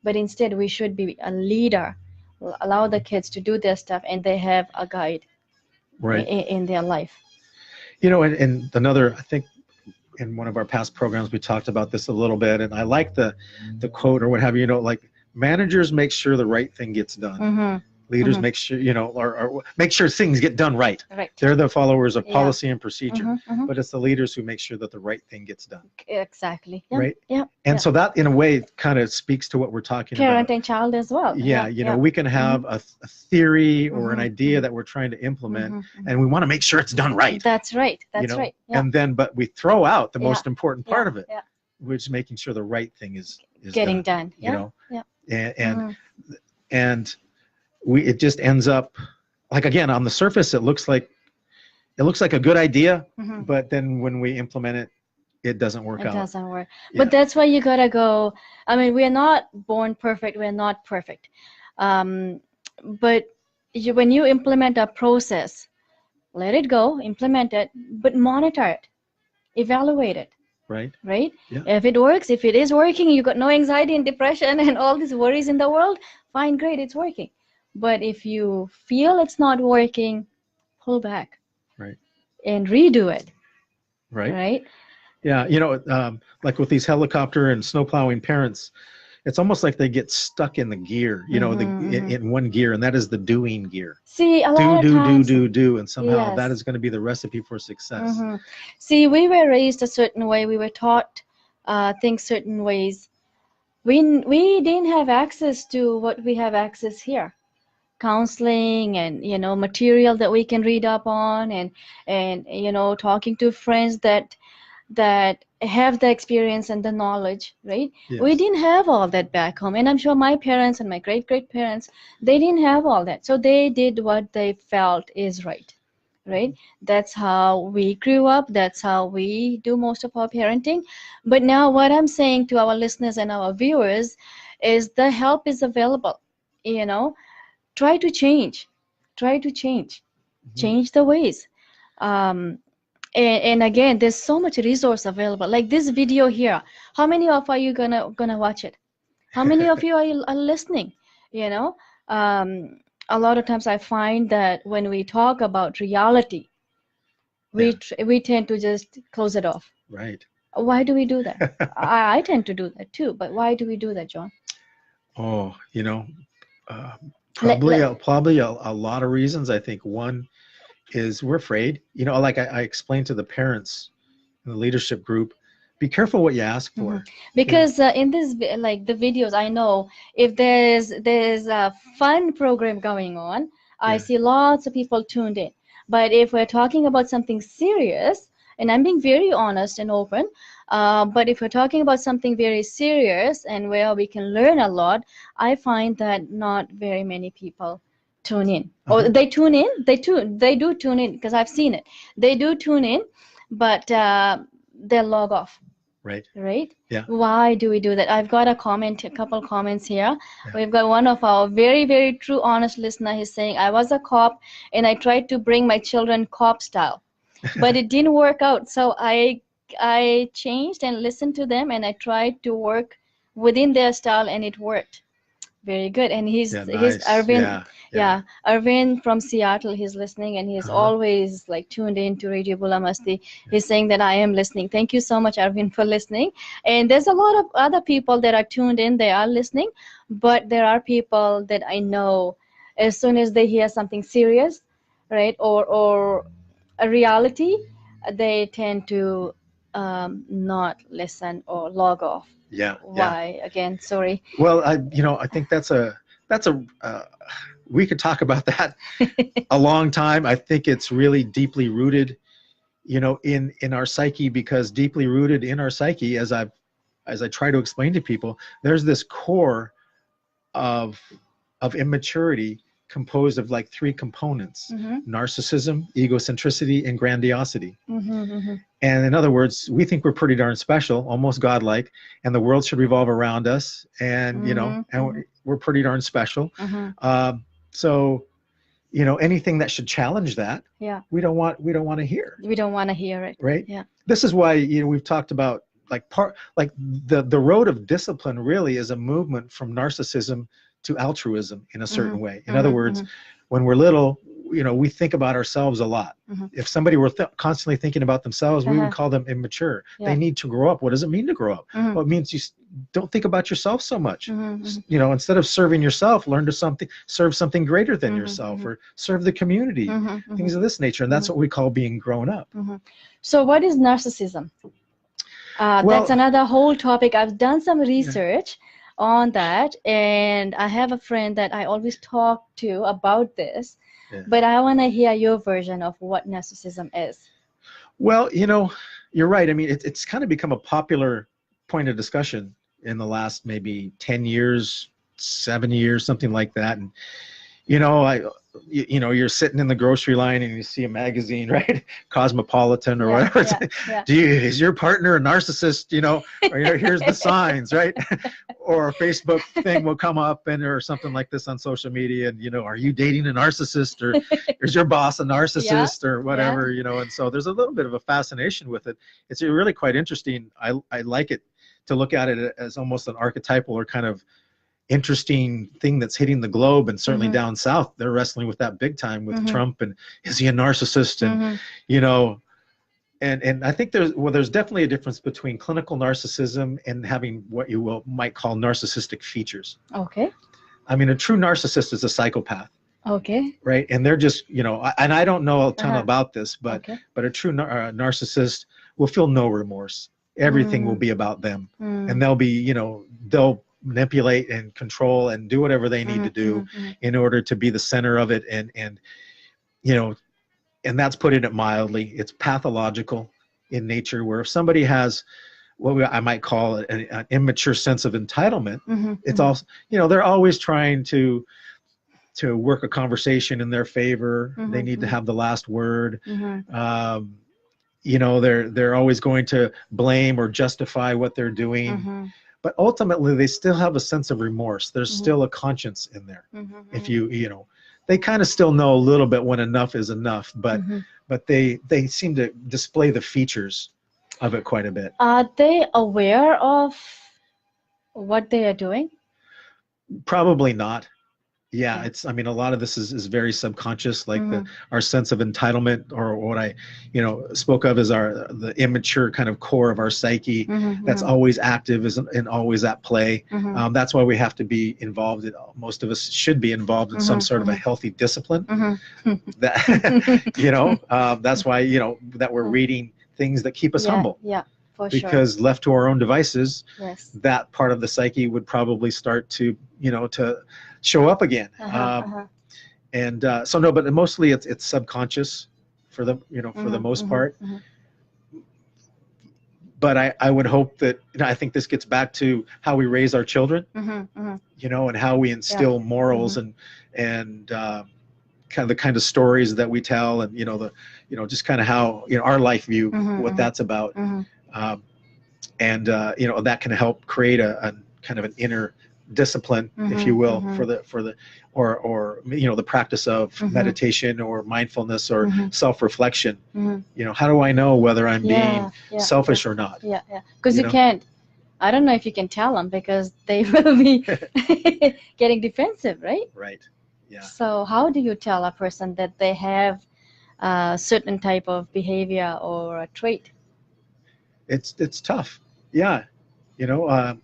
but instead we should be a leader, allow the kids to do their stuff, and they have a guide in their life. And another, I think in one of our past programs, we talked about this a little bit, and I like the quote or what have you, like, managers make sure the right thing gets done. Leaders make sure, or make sure things get done right. They're the followers of policy and procedure, but it's the leaders who make sure that the right thing gets done. Exactly. Right? And so that, in a way, kind of speaks to what we're talking about. Parent and child as well. We can have a theory or an idea that we're trying to implement, and we want to make sure it's done right. That's right. That's right. And then, but we throw out the most important part of it, which is making sure the right thing is getting done. And it just ends up, like, again, on the surface, it looks like a good idea, but then when we implement it, it doesn't work out. It doesn't work. But that's why you gotta go. I mean, we're not born perfect. We're not perfect. But when you implement a process, let it go, implement it, but monitor it, evaluate it. Right? Yeah. If it works, if it is working, you got no anxiety and depression and all these worries in the world, fine, great, it's working. But if you feel it's not working, pull back. And redo it. Right? Yeah, like with these helicopter and snowplowing parents, it's almost like they get stuck in the gear, you know, in one gear, and that is the doing gear. See, a lot of times, do, and somehow yes. that is going to be the recipe for success. See, we were raised a certain way. We were taught things certain ways. We didn't have access to what we have access here. Counseling and, you know, material that we can read up on, and you know, talking to friends that have the experience and the knowledge, right? Yes. We didn't have all that back home, and I'm sure my parents and my great parents, they didn't have all that, so they did what they felt is right. That's how we grew up, that's how we do most of our parenting. But now what I'm saying to our listeners and our viewers is the help is available. You know, try to change change the ways. And again, there's so much resource available, like this video here. How many of are you gonna watch it? How many of you are listening? You know, a lot of times I find that when we talk about reality, we tend to just close it off. Right. Why do we do that? I tend to do that too, but why do we do that, John? Oh, you know, probably a lot of reasons. I think one is we're afraid. You know, like I explained to the parents in the leadership group, be careful what you ask for. Because in this, like the videos, I know if there's a fun program going on, I see lots of people tuned in. But if we're talking about something serious, and I'm being very honest and open, but if we're talking about something very serious and where we can learn a lot, I find that not very many people tune in. Or they tune in, they do tune in, because I've seen it. They do tune in, but they log off. Right? Yeah. Why do we do that? I've got a couple comments here. We've got one of our very, very true, honest listener. He's saying, I was a cop and I tried to bring my children cop style, but it didn't work out. So I changed and listened to them, and I tried to work within their style, and it worked. Very good. And he's Arvind. Arvind from Seattle, he's listening, and he's always like tuned in to Radio Bula Masti. He's saying that I am listening. Thank you so much, Arvind, for listening. And there's a lot of other people that are tuned in, they are listening, but there are people that I know, as soon as they hear something serious, right, or a reality, they tend to not listen or log off. Why? Again, sorry. Well, I think that's a we could talk about that a long time. I think it's really deeply rooted, you know, in our psyche, because deeply rooted in our psyche, as I try to explain to people, there's this core of immaturity composed of like three components: narcissism, egocentricity, and grandiosity. And in other words, we think we're pretty darn special, almost godlike, and the world should revolve around us, and you know, and we're pretty darn special. So, you know, anything that should challenge that, we don't want to hear. We don't want to hear it. Right? Yeah. This is why, you know, we've talked about like the road of discipline really is a movement from narcissism to altruism in a certain way. In other words, when we're little, you know, we think about ourselves a lot. If somebody were constantly thinking about themselves, we would call them immature. They need to grow up. What does it mean to grow up? Well, it means you don't think about yourself so much. You know, instead of serving yourself, learn to serve something greater than yourself, or serve the community, things of this nature. And that's what we call being grown up. So what is narcissism? That's another whole topic. I've done some research on that, and I have a friend that I always talk to about this, but I want to hear your version of what narcissism is. Well, you know, you're right. I mean, it's kind of become a popular point of discussion in the last maybe 10 years, 7 years, something like that. And, you know, you know, you're sitting in the grocery line and you see a magazine, right? Cosmopolitan or whatever. Is your partner a narcissist? You know, or here's the signs, right? Or a Facebook thing will come up or something like this on social media, and, you know, are you dating a narcissist, or is your boss a narcissist, or whatever, you know? And so there's a little bit of a fascination with it. It's really quite interesting. I like it to look at it as almost an archetypal or kind of interesting thing that's hitting the globe, and certainly down south they're wrestling with that big time with Trump, and is he a narcissist, and you know, And I think there's definitely a difference between clinical narcissism and having what you might call narcissistic features. Okay. I mean, a true narcissist is a psychopath. Okay. Right, and they're just, and I don't know a ton about this, but Okay. but a true narcissist will feel no remorse. Everything will be about them, and they'll be, they'll manipulate and control and do whatever they need to do in order to be the center of it, and and that's putting it mildly. It's pathological in nature, where if somebody has what I might call an immature sense of entitlement, it's also, they're always trying to work a conversation in their favor. They need to have the last word. They're always going to blame or justify what they're doing. But ultimately, they still have a sense of remorse. There's still a conscience in there. If they kind of still know a little bit when enough is enough, but they seem to display the features of it quite a bit. Are they aware of what they are doing? Probably not. Yeah, I mean, a lot of this is very subconscious, like our sense of entitlement, or what I, spoke of as the immature kind of core of our psyche that's always active and always at play. That's why we have to be involved. Most of us should be involved in some sort of a healthy discipline. That, that's why, that we're reading things that keep us humble. Yeah. Because left to our own devices, that part of the psyche would probably start to, to show up again. And so no, but mostly it's subconscious for the, for the most part. But I would hope that, I think this gets back to how we raise our children, and how we instill morals and kind of stories that we tell, and just kind of how our life view, what that's about. And that can help create a kind of an inner discipline, if you will, for the or the practice of meditation or mindfulness or self-reflection. How do I know whether I'm being selfish or not? Because you can't, I don't know if you can tell them, because they will be getting defensive, right? Right. Yeah. So how do you tell a person that they have a certain type of behavior or a trait? It's tough. Yeah. Well,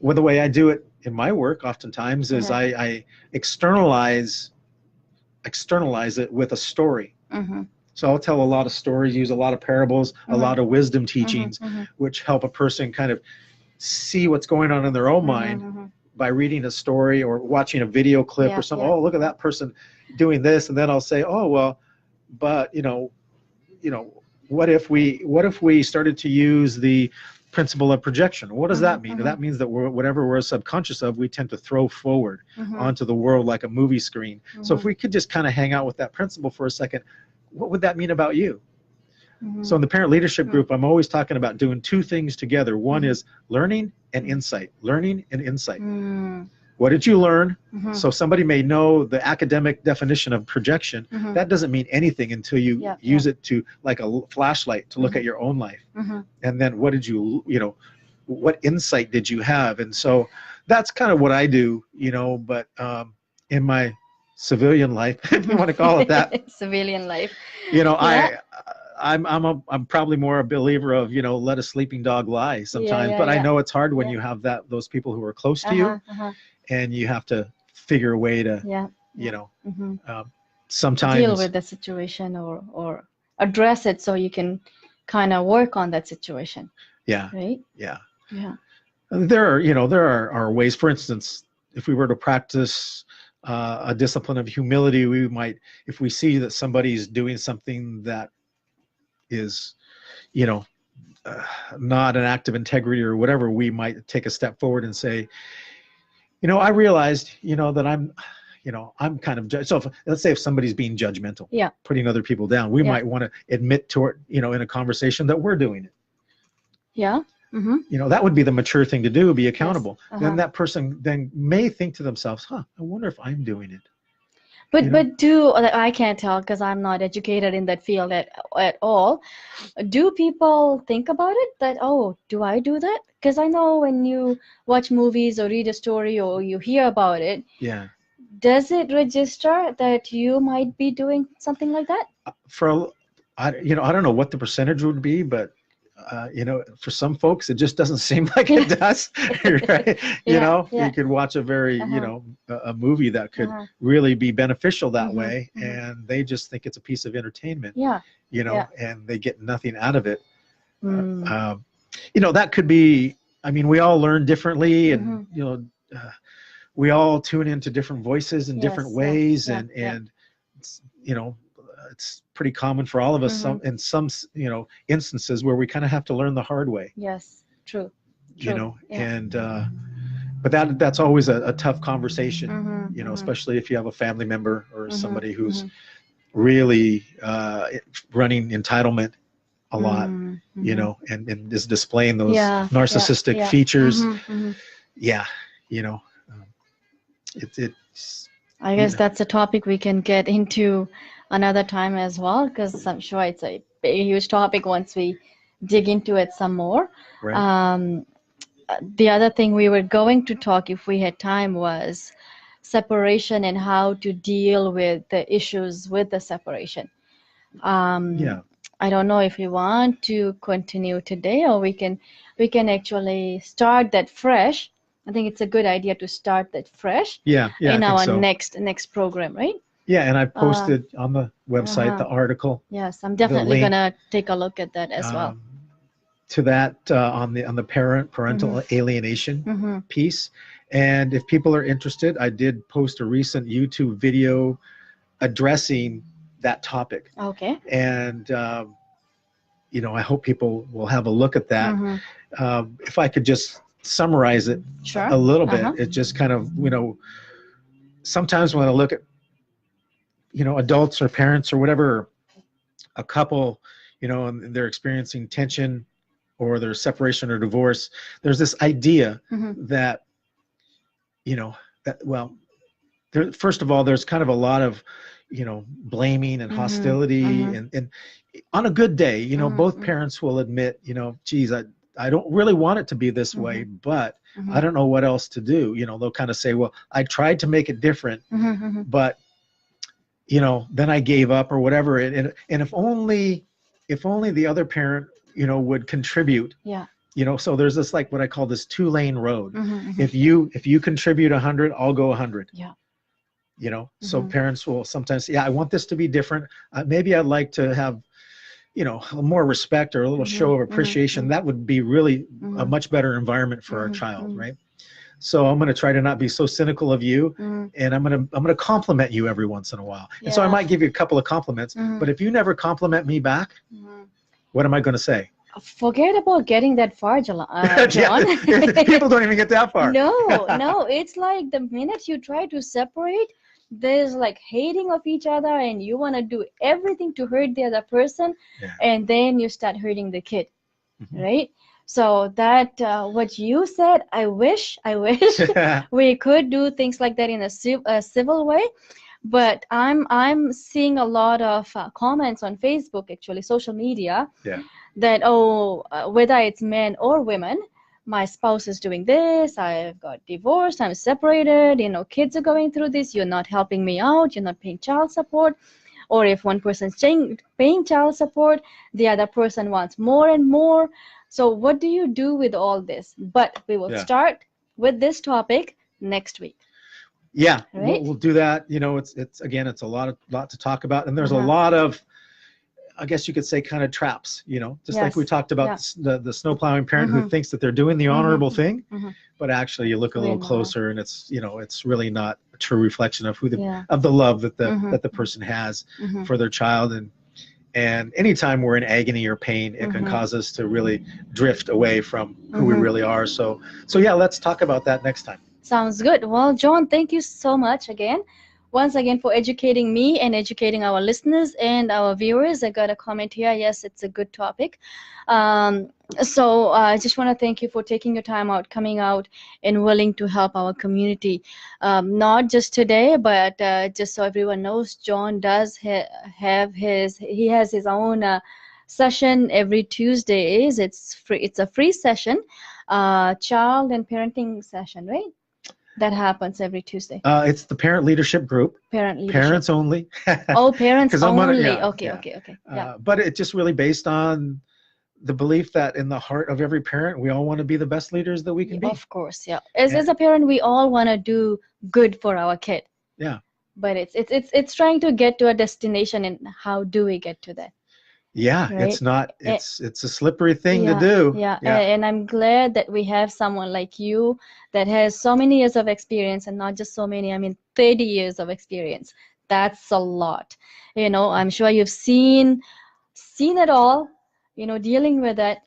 the way I do it in my work oftentimes is I externalize it with a story. So I'll tell a lot of stories, use a lot of parables, a lot of wisdom teachings, which help a person kind of see what's going on in their own mind by reading a story or watching a video clip or something. Oh, look at that person doing this. And then I'll say, oh, well, but, what if we started to use the principle of projection? What does that mean? That means that whatever we're subconscious of, we tend to throw forward onto the world like a movie screen. So if we could just kind of hang out with that principle for a second, what would that mean about you? So in the parent leadership group, I'm always talking about doing two things together. One is learning and insight. Learning and insight. What did you learn? So somebody may know the academic definition of projection. That doesn't mean anything until you use it to, like a flashlight, to look at your own life. And then what did you, what insight did you have? And so that's kind of what I do, but in my civilian life, if you want to call it that. Civilian life. I'm probably more a believer of, let a sleeping dog lie sometimes, but I know it's hard when you have those people who are close to you, and you have to figure a way to, sometimes deal with the situation or address it so you can kind of work on that situation. Yeah. Right? Yeah. Yeah. There are ways, for instance, if we were to practice a discipline of humility, we might, if we see that somebody's doing something that is, not an act of integrity or whatever, we might take a step forward and say, I realized, that I'm kind of so let's say if somebody's being judgmental, putting other people down, we might want to admit to it, in a conversation that we're doing it. Yeah. That would be the mature thing to do, be accountable. Then that person then may think to themselves, I wonder if I'm doing it. But I can't tell because I'm not educated in that field at all. Do people think about it that, oh, do I do that? Because I know when you watch movies or read a story or you hear about it, does it register that you might be doing something like that? I don't know what the percentage would be, but for some folks, it just doesn't seem like it does, right? You could watch a very, a movie that could really be beneficial that way, and they just think it's a piece of entertainment, and they get nothing out of it. That could be, we all learn differently, and, we all tune into different voices in different ways, and it's pretty common for all of us in some instances where we kind of have to learn the hard way. Yes, true. And but that's always a tough conversation, especially if you have a family member or somebody who's really running entitlement a lot, and is displaying those narcissistic features. It's I guess that's a topic we can get into another time as well, because I'm sure it's a huge topic once we dig into it some more. Right. The other thing we were going to talk, if we had time, was separation and how to deal with the issues with the separation. I don't know if you want to continue today, or we can actually start that fresh. I think it's a good idea to start that fresh in our next program, right? Yeah, and I posted on the website the article. Yes, I'm definitely gonna take a look at that as well. To that on the parental alienation piece, and if people are interested, I did post a recent YouTube video addressing that topic. Okay. And I hope people will have a look at that. If I could just summarize it a little bit, it just kind of sometimes when I look at adults or parents or whatever, a couple, and they're experiencing tension or their separation or divorce, there's this idea that, first of all, there's kind of a lot of, blaming and hostility, and on a good day, both parents will admit, geez, I don't really want it to be this way, but I don't know what else to do. They'll kind of say, well, I tried to make it different, but then I gave up or whatever. And if only the other parent, would contribute. Yeah. So there's this, like, what I call this 2-lane road. If you contribute 100, I'll go 100. Yeah. So parents will sometimes say, I want this to be different. Maybe I'd like to have, more respect or a little show of appreciation. That would be really a much better environment for our child, right? So I'm going to try to not be so cynical of you, and I'm going to compliment you every once in a while. And so I might give you a couple of compliments, but if you never compliment me back, what am I going to say? Forget about getting that far, John. People don't even get that far. No, it's like the minute you try to separate, there's like hating of each other, and you want to do everything to hurt the other person, and then you start hurting the kid, right? So that what you said, I wish we could do things like that in a civil way. But I'm seeing a lot of comments on Facebook, actually social media, that whether it's men or women, my spouse is doing this, I've got divorced, I'm separated, kids are going through this, you're not helping me out, you're not paying child support. Or if one person's paying child support, the other person wants more and more. So what do you do with all this? But we will start with this topic next week. Yeah, right? we'll do that. It's a lot to talk about, and there's a lot of, I guess you could say, kind of traps. Just like we talked about the snowplowing parent who thinks that they're doing the honorable thing, but actually you look a little closer, and it's it's really not a true reflection of of the love that the person has for their child. And anytime we're in agony or pain, it can cause us to really drift away from who we really are. So yeah, let's talk about that next time. Sounds good. Well, John, thank you so much once again for educating me and educating our listeners and our viewers. I got a comment here. Yes, it's a good topic. So I just want to thank you for taking your time out, coming out, and willing to help our community. Not just today, but just so everyone knows, John does have his own session every Tuesdays. It's free. It's a free session, child and parenting session, right? that happens every Tuesday? It's the parent leadership group. Parent leadership. Parents only. Oh, parents 'Cause I'm on it, only. yeah, Okay, yeah. okay. Yeah. But it's just really based on the belief that in the heart of every parent, we all want to be the best leaders that we can be. Of course, yeah. As a parent, we all want to do good for our kid. Yeah. But it's trying to get to a destination, and how do we get to that? Yeah, Right? it's a slippery thing to do. Yeah. And I'm glad that we have someone like you that has so many years of experience, and not just so many, I mean 30 years of experience. That's a lot. You know, I'm sure you've seen it all, you know, dealing with it,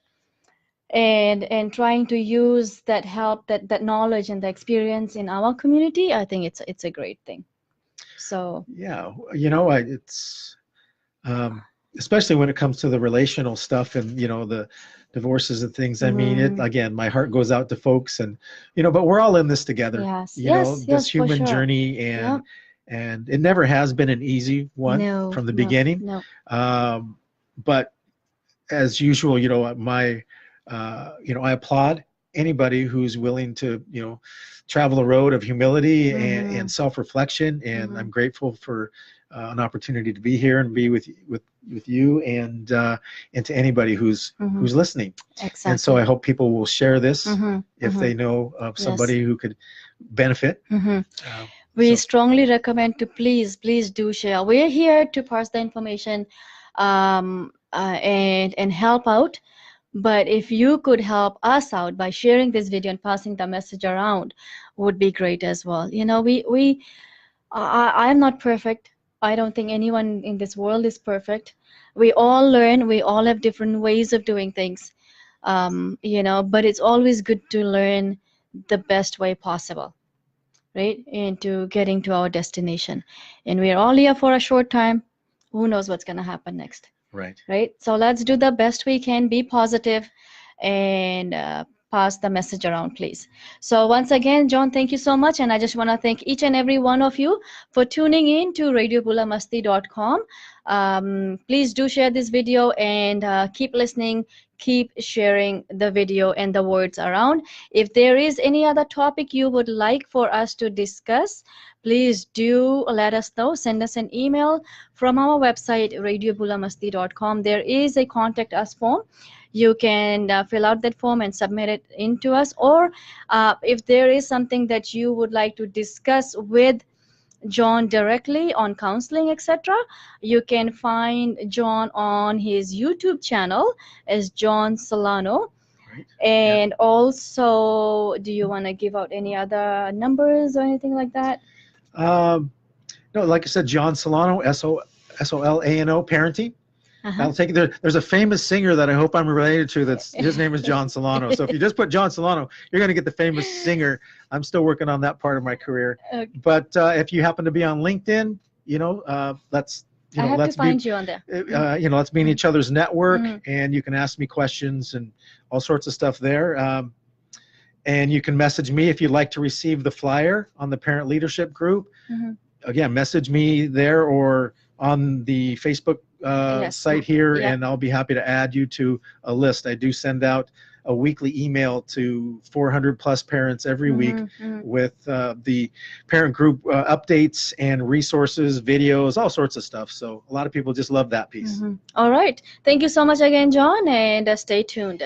and trying to use that help, that knowledge and the experience in our community. I think it's a great thing. So yeah, you know, it's especially when it comes to the relational stuff and, you know, the divorces and things. I mean, it, again, my heart goes out to folks, and, you know, but we're all in this together. Yes, you know, yes, this for human sure. journey, and it never has been an easy one from the beginning. No. But as usual, you know, you know, I applaud anybody who's willing to, you know, travel the road of humility and self-reflection. And I'm grateful for an opportunity to be here and be with you, and to anybody who's listening. Exactly. And so I hope people will share this if they know of somebody who could benefit. We strongly recommend to please do share. We're here to pass the information and help out. But if you could help us out by sharing this video and passing the message around, would be great as well. You know, I'm not perfect. I don't think anyone in this world is perfect. We all learn. We all have different ways of doing things. You know, but it's always good to learn the best way possible, right? Into getting to our destination. And we're all here for a short time. Who knows what's going to happen next? Right. So let's do the best we can, be positive, and pass the message around, please. So once again, John, thank you so much. And I just want to thank each and every one of you for tuning in to radiobulamasti.com. Please do share this video, and keep listening, keep sharing the video and the words around. If there is any other topic you would like for us to discuss, please do let us know. Send us an email from our website, radiobulamasti.com. There is a contact us form. You can fill out that form and submit it into us. Or if there is something that you would like to discuss with John directly on counseling, etc., you can find John on his YouTube channel as John Solano. And also, do you want to give out any other numbers or anything like that? No, like I said, John Solano, Solano, parenting. I'll take it. There's a famous singer that I hope I'm related to. His name is John Solano. So if you just put John Solano, you're going to get the famous singer. I'm still working on that part of my career. But if you happen to be on LinkedIn, you know, let's find you on there. You know, let's be in each other's network, and you can ask me questions and all sorts of stuff there. And you can message me if you'd like to receive the flyer on the parent leadership group. Again, message me there or on the Facebook site here, and I'll be happy to add you to a list. I do send out a weekly email to 400 plus parents every week with the parent group updates and resources, videos, all sorts of stuff. So a lot of people just love that piece. All right. Thank you so much again, John, and stay tuned.